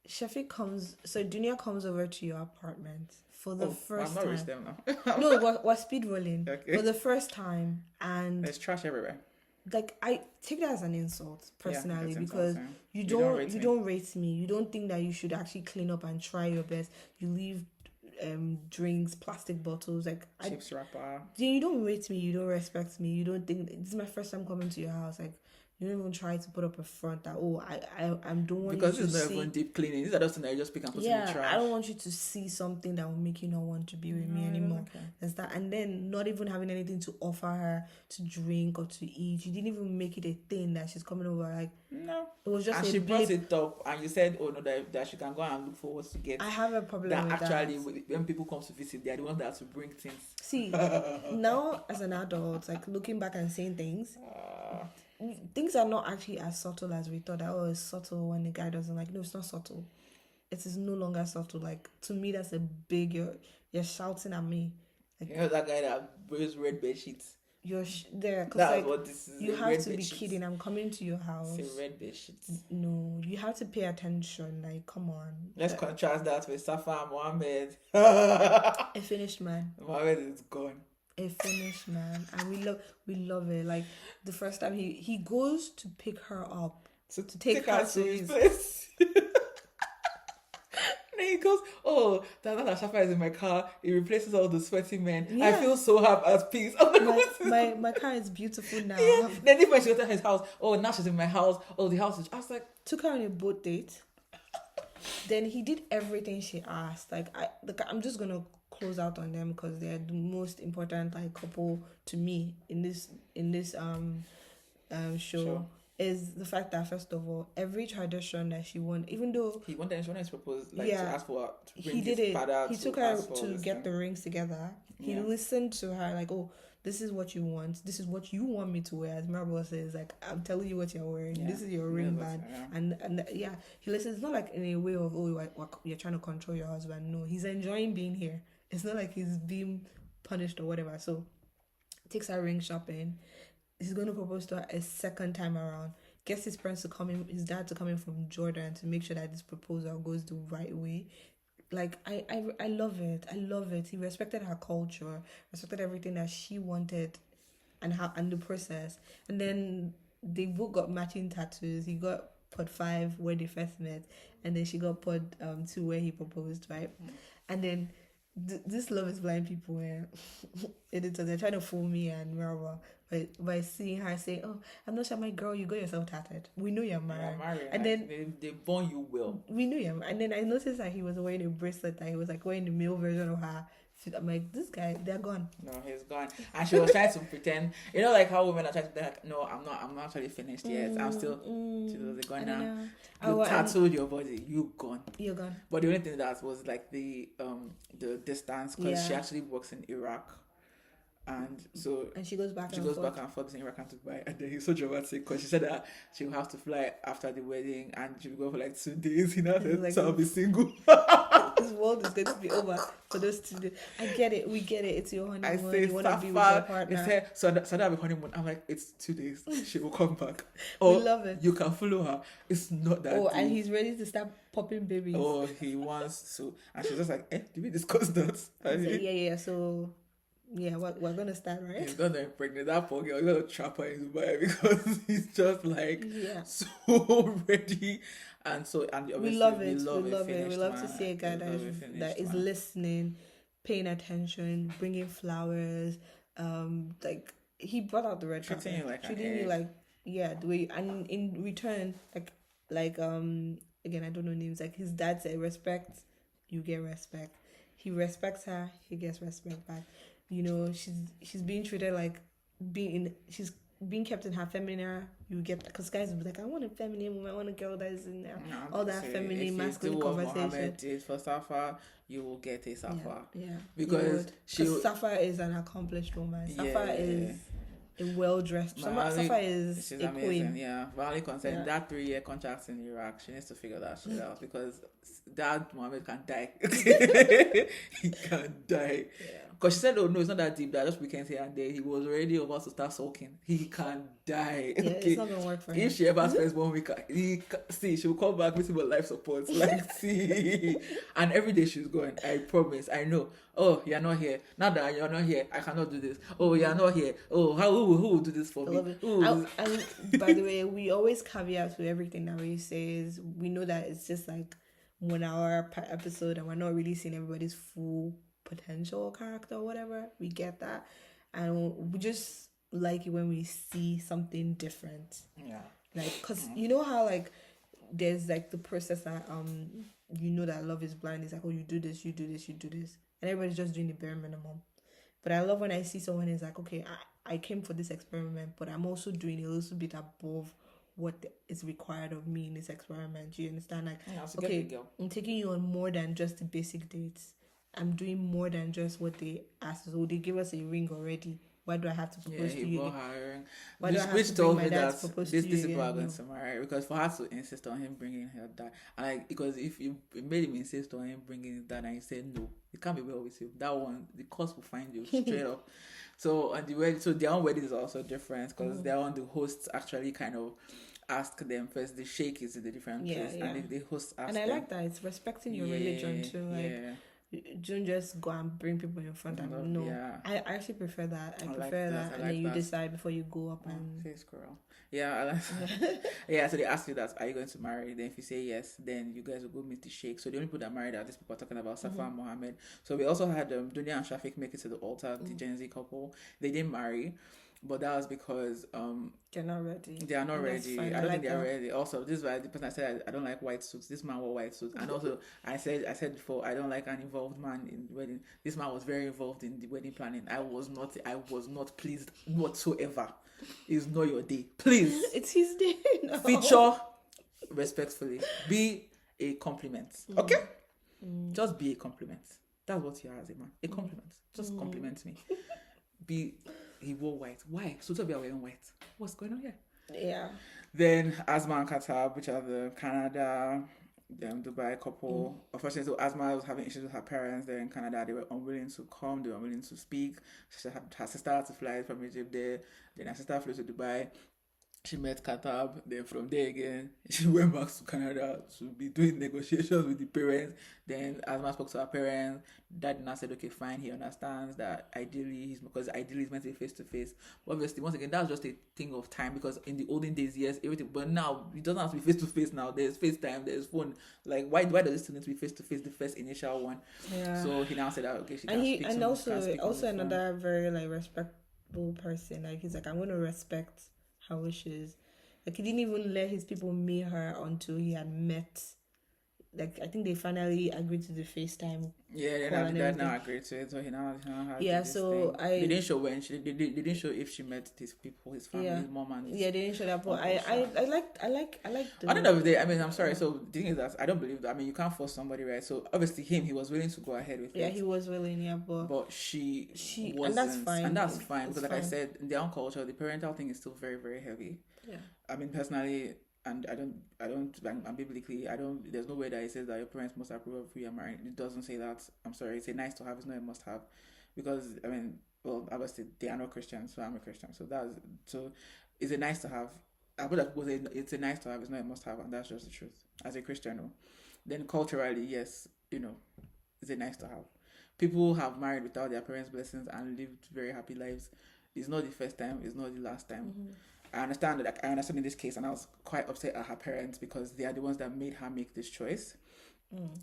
Dunia comes over to your apartment for the first time. I'm not with them now. No, we're speed rolling for the first time, and there's trash everywhere. Like, I take that as an insult personally, because you don't rate me. You don't think that you should actually clean up and try your best. You leave drinks, plastic bottles, like chips wrapper. You don't rate me. You don't respect me. You don't think this is my first time coming to your house. Like, you don't even try to put up a front that, oh, I'm don't want because you to see. Because it's not even deep cleaning. These are just things that you just pick and put in the trash. I don't want you to see something that will make you not want to be with me anymore. Okay. That's that. And then not even having anything to offer her to drink or to eat. You didn't even make it a thing that she's coming over. Like, no. It was just and she brought it up, and you said, oh no, that she can go and look for what to get. I have a problem with that. Actually, when people come to visit, they are the ones that have to bring things. See, now as an adult, like looking back and saying things are not actually as subtle as we thought. That it's subtle when the guy doesn't like. No, it's not subtle. It is no longer subtle. Like, to me, that's a big. You're shouting at me. Like, you know that guy that wears red bed sheets. You're there because like, what this is. You have to be kidding. I'm coming to your house. It's a red bed sheets. No, you have to pay attention. Like, come on. Let's contrast that with Safa Mohammed. A finished man. Mohammed is gone. A finished man, and we love it. Like, the first time he goes to pick her up to take her to his place. And then he goes, oh, that Shafa is in my car. It replaces all the sweaty men. Yeah. I feel so happy at peace. My car is beautiful now. Yeah. Then if when she goes to his house, oh, now she's in my house. Oh, the house is... I was like... Took her on a boat date. Then he did everything she asked. Like, I'm just going to close out on them because they're the most important like couple to me in this show. Is the fact that, first of all, every tradition that she wanted, even though he wanted to propose, like, to ask for, to bring he did his it. Father he took her to get the rings together. He listened to her, like, oh, this is what you want. This is what you want me to wear. As Marble says, like, I'm telling you what you're wearing. Yeah. This is your ring band. And he listens. It's not like in a way of, oh, you're trying to control your husband. No, he's enjoying being here. It's not like he's being punished or whatever. So, takes her ring shopping. He's going to propose to her a second time around. Gets his parents to come in, his dad to come in from Jordan to make sure that this proposal goes the right way. Like, I love it. I love it. He respected her culture, respected everything that she wanted, and the process. And then they both got matching tattoos. He got pod 5 where they first met, and then she got pod 2 where he proposed, right? And then this Love is Blind people where editors, they're trying to fool me and Marwa by seeing her saying, oh, I'm not sure, my girl, you got yourself tatted. We know you're married. And then they born you well. We knew you're married. And then I noticed that he was wearing a bracelet, that he was like wearing the male version of her. I'm like, this guy, they're gone. No, he's gone. And she was trying to pretend, you know, like how women are trying to be like, no, I'm not actually finished yet. I'm still. She was like, gone now. You tattooed your body. You're gone. But the only thing that was like the distance, because she actually works in Iraq. And she goes back and forth in Iraq and Dubai. And then he's so dramatic because she said that she will have to fly after the wedding and she will go for like 2 days. You know, so I'll be single. This world is going to be over for those 2 days. I get it. We get it. It's your honeymoon. I say, you want to be with your partner. Said, so that'll be honeymoon. I'm like, it's 2 days. She will come back. Or we love it. You can follow her. It's not that. Oh, deep. And he's ready to start popping babies. Oh, he wants to. And she's just like, did we discuss that? Yeah. So, yeah, we're going to start, right? He's going to impregnate that poor girl. He's going to trap her in Dubai because he's just like so ready. And so, and we love it. We love it. We love to see a guy that is listening, paying attention, bringing flowers. Like he brought out the red carpet, treating you like the way. And in return, again, I don't know names. Like his dad said, respect, you get respect. He respects her, he gets respect back. You know, she's being treated like she's being kept in her feminine. You get, because guys will be like, I want a feminine woman, I want a girl that is in there. All that feminine, masculine conversation. If Mohammed did for Safa, you will get a Safa. Yeah. Because Safa is an accomplished woman. Safa is a well-dressed. Safa is a amazing, queen. Yeah. But only concerned that 3-year contract in Iraq, she needs to figure that shit out because that Mohammed can die. He can die. Yeah. Because she said, oh no, it's not that deep, that just weekends here and there. He was already about to start sulking. He can die. Yeah, it's not going to work for him. If she ever spends 1 week, she will come back with him life support. Like, see. And every day she's going, I promise, I know. Oh, you're not here. Now that you're not here, I cannot do this. Oh, you're not here. Oh, who will do this for me? And by the way, we always caveat with everything that we say is we know that it's just like 1 hour per episode and we're not really seeing everybody's full potential character or whatever. We get that, and we just like it when we see something different. Yeah, like because you know how like there's like the process that you know that Love is Blind is like, oh, you do this, and everybody's just doing the bare minimum. But I love when I see someone is like, okay, I came for this experiment, but I'm also doing a little bit above what is required of me in this experiment. Do you understand? Like, okay, I'm taking you on more than just the basic dates. I'm doing more than just what they asked. So they give us a ring already. Why do I have to propose to you? Why do I have to bring my dad to propose to you? These people are going to marry because for her to insist on him bringing her dad, and like, because if you made him insist on him bringing his dad and he said no, it can't be well with you. That one, the cost will find you straight up. So on the wedding, so their own wedding is also different because their own, the hosts actually kind of ask them first. The sheikh is in a different place, and the host asks them. And I like that. It's respecting your religion too. Like, don't just go and bring people in front of them. No, I actually prefer that. I prefer that, and then you decide before you go up and face girl. Yeah, I like so they ask you that, are you going to marry? Then if you say yes, then you guys will go meet the sheikh. So the only people that married are these people are talking about, Safa and Mohammed. So we also had Dunya and Shafiq make it to the altar, the Gen Z couple. They didn't marry, but that was because they're not ready. They are not ready. I don't think they are ready. Also, this is why the person I said I don't like white suits. This man wore white suits, and also I said before, I don't like an involved man in the wedding. This man was very involved in the wedding planning. I was not pleased whatsoever. It's not your day, please. It's his day. No. Feature respectfully. Be a compliment. Okay, just be a compliment. That's what you are as a man. A compliment. Just compliment me. He wore white. Why? So we are wearing white. What's going on here? Yeah. Then Asma and Katab, which are the Canada, Dubai couple. Unfortunately, so Asma was having issues with her parents there in Canada. They were unwilling to come. They were unwilling to speak. Her sister had to fly from Egypt there. Then her sister flew to Dubai. She met Katab. Then from there again, she went back to Canada to be doing negotiations with the parents. Then Asma spoke to her parents. Dad now said, okay, fine, he understands that ideally it's meant to be face to face. But obviously, once again, that's just a thing of time, because in the olden days, yes, everything, but now it doesn't have to be face to face now. There's FaceTime, there's phone. Like, why does it still need to be face to face, the first initial one? Yeah. So he now said that, okay, she can speak. Also another very like respectable person. Like, he's like, I'm going to respect her wishes. Like, he didn't even let his people meet her until he had met. Like, I think they finally agreed to the FaceTime. Yeah, they now agreed to it. So he now had so thing. They didn't show when they didn't show if she met his people, his family, his mom and his, they didn't show that. But I like the, I don't know if they. I mean, I'm sorry. So the thing is that I don't believe that. I mean, you can't force somebody, right? So obviously he was willing to go ahead with it. Yeah, he was willing. Yeah, but she wasn't, and that's fine because, like I said, in their own culture, the parental thing is still very, very heavy. Yeah. I mean, personally, and and biblically, there's no way that it says that your parents must approve of who you're marrying. It doesn't say that. I'm sorry, it's a nice to have, it's not a must have. Because, I mean, well, obviously, they are not Christians, so I'm a Christian. So it's a nice to have. I put that it's a nice to have, it's not a must have, and that's just the truth. As a Christian, no. Then culturally, yes, it's a nice to have. People have married without their parents' blessings and lived very happy lives. It's not the first time, it's not the last time. Mm-hmm. I understand in this case, and I was quite upset at her parents because they are the ones that made her make this choice.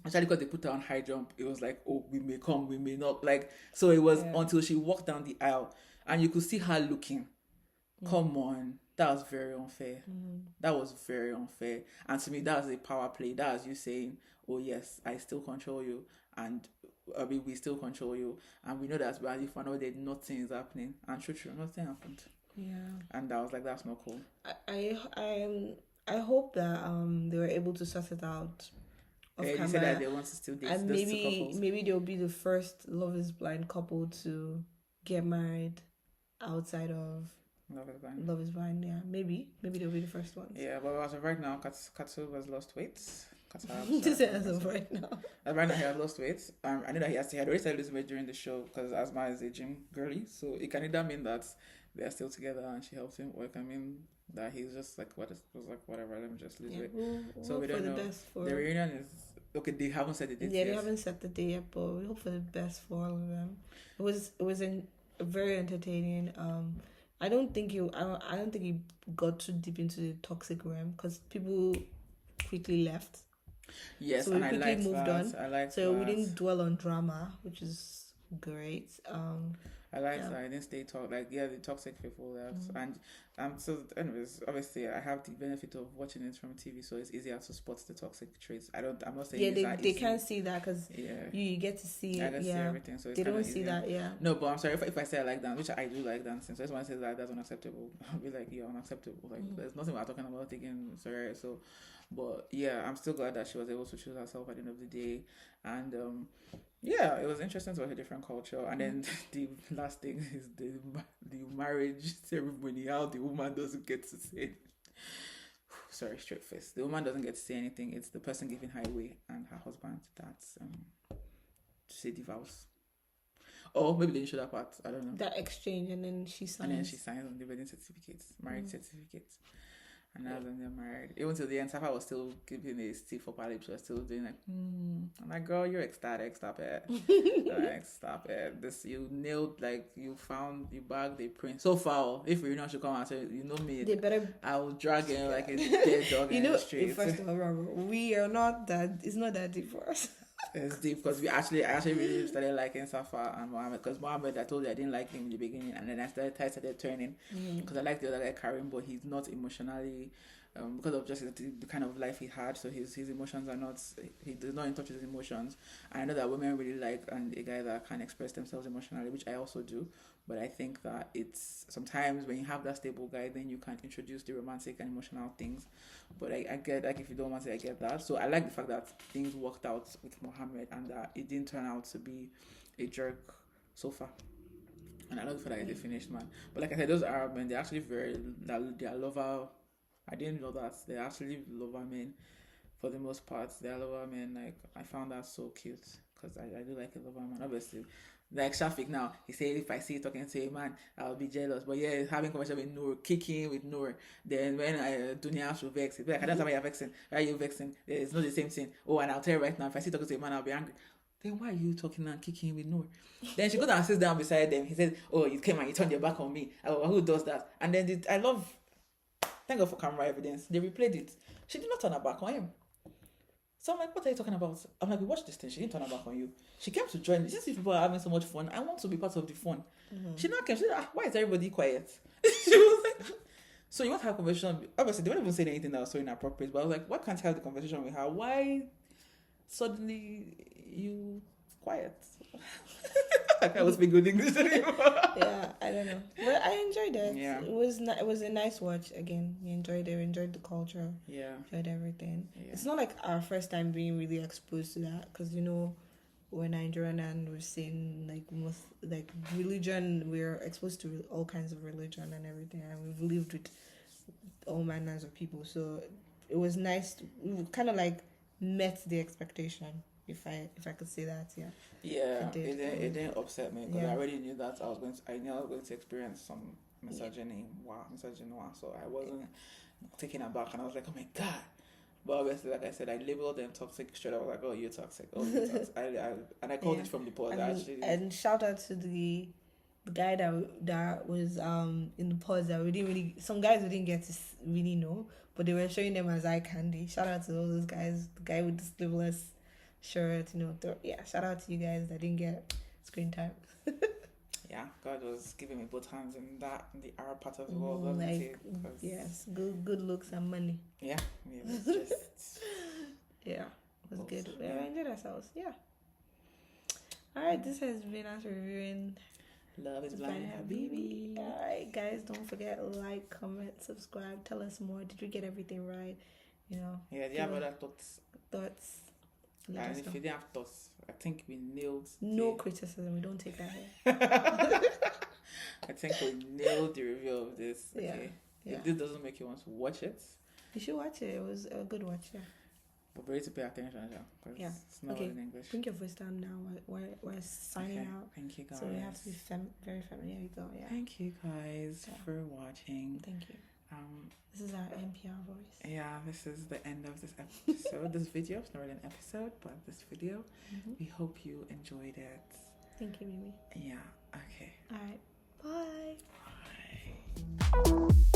Actually, because they put her on high jump, it was like, oh, we may come, we may not. Like, so it was until she walked down the aisle and you could see her looking. Come on, that was very unfair. That was very unfair. And to me, that was a power play. That was you saying, oh yes, I still control you, and we still control you, and we know that well, if I know that nothing is happening, and true, nothing happened. Yeah. And I was like, that's not cool. I hope that they were able to sort it out. They said that they want to still date and those two couples. Maybe they'll be the first Love is Blind couple to get married outside of Love is Blind. Yeah, maybe they'll be the first ones. Yeah, but as of right now, Katsu has lost weight. As of right now. Right now he has lost weight. I know that he had already started losing weight during the show because Asma is a gym girly, so it can either mean that they are still together and she helps him, or it can mean that he's just like whatever, let me just lose weight. So we don't know. The reunion is okay. They haven't set the date. Yeah, they haven't set the date yet, but we hope for the best for all of them. It was very entertaining. I don't think he got too deep into the toxic realm because people quickly left. Yes, so and I like moved that. on. So we didn't dwell on drama, which is great. I like that. I didn't stay the toxic people left. And so anyways, obviously I have the benefit of watching it from TV, so it's easier to spot the toxic traits. I'm not saying they can't see that because you get to see it. I can see everything, so it's they don't see that. No, but I'm sorry if I say I like dance, which I do like dancing. So if someone says that that's unacceptable, I'll be like, you're unacceptable. Like there's nothing we're talking about taking sorry. So, but yeah, I'm still glad that she was able to choose herself at the end of the day, and it was interesting to watch a different culture. And then the last thing is the marriage ceremony, how the woman doesn't get to say sorry, straight face. The woman doesn't get to say anything. It's the person giving her away and her husband that's to say the vows. Or maybe they didn't show that part. I don't know. That exchange, and then she signs on the wedding certificate, marriage certificate. And that's when they're married. Even till the end, Safa was still giving a stiff upper lip. She was still doing like, I'm like, girl, you're ecstatic. Stop it. Like, stop it. This, you nailed, like, you bagged a prince. So far, if reunion should come out, so you know me, I will drag him like a dead dog in the street. First of all, Robert, we are not that, it's not that deep for us. It's deep because I actually really started liking Safa and Mohammed, because Mohammed, I told you I didn't like him in the beginning, and then I started turning because I like the other guy Karim, but he's not emotionally because of just the kind of life he had, so his emotions are not, he does not in touch with his emotions. And I know that women really like a guy that can express themselves emotionally, which I also do, but I think that it's sometimes when you have that stable guy, then you can introduce the romantic and emotional things. But I get, like, if you don't want it, I get that. So I like the fact that things worked out with Mohammed and that it didn't turn out to be a jerk so far. And I love the fact that they finished, man. But like I said, those Arab men, they're actually they are lover. I didn't know that. They're actually lover men for the most part. They're lover men. Like, I found that so cute because I do like a lover man, obviously. Like Shafiq now, he said if I see talking to a man, I'll be jealous. But yeah, having conversation with Noor, kicking with Noor. Then when Dunya should vex, he'll be like, I don't know why you're vexing. Why are you vexing? It's not the same thing. Oh, and I'll tell you right now, if I see talking to a man, I'll be angry. Then why are you talking and kicking with Noor? Then she goes and sits down beside them. He said, oh, you came and you turned your back on me. Oh, who does that? And then thank God for camera evidence. They replayed it. She did not turn her back on him. So I'm like, what are you talking about? I'm like, we watched this thing. She didn't turn her back on you. She came to join. Since people are having so much fun, I want to be part of the fun. She not came. She said, why is everybody quiet? She was like, so you want to have a conversation? Obviously, they weren't even saying anything that was so inappropriate. But I was like, why can't you have the conversation with her? Why suddenly you quiet? I can't speak good English anymore. Yeah, I don't know. But I enjoyed it. Yeah. It was a nice watch again. We enjoyed it. We enjoyed the culture. Yeah. Enjoyed everything. Yeah. It's not like our first time being really exposed to that because, we're Nigerian and we're seeing like religion. We're exposed to all kinds of religion and everything, and we've lived with all manners of people. So it was nice. We kind of like met the expectation, if I could say that. Yeah. Yeah, it didn't upset me because Yeah. I already knew that I knew I was going to experience some misogyny. So I wasn't taken aback, and I was like, oh my god. But obviously, like I said, I labeled them toxic straight up. I was like, oh, you're toxic. Oh, you're toxic. I called it from the pod. And shout out to the guy that was in the pods that we didn't really, some guys we didn't get to really know, but they were showing them as eye candy. Shout out to all those guys. The guy with the sleeveless shirt, shout out to you guys that didn't get screen time. Yeah, God was giving me both hands in the R part of the world, wasn't like, yes, good looks and money. Yeah, it was just yeah, it was good. Yeah, we enjoyed ourselves. Yeah. All right, this has been us reviewing Love is Blind Habibi. All right, guys, don't forget, like, comment, subscribe. Tell us more. Did we get everything right? Yeah, do you have other thoughts? And if you didn't have thoughts, I think we nailed. No criticism. We don't take that here. I think we nailed the review of this. Okay. Yeah. If this doesn't make you want to watch it, you should watch it. It was a good watch. Yeah. But very to pay attention, yeah. It's not in English. Bring your voice down now. We're signing out. Thank you guys. So we have to be very feminine. Here we go. Yeah. Thank you guys for watching. Thank you. This is our NPR voice. Yeah, this is the end of this episode. This video, it's not really an episode, but this video. Mm-hmm. We hope you enjoyed it. Thank you, Mimi. Yeah. Okay. All right. Bye. Bye.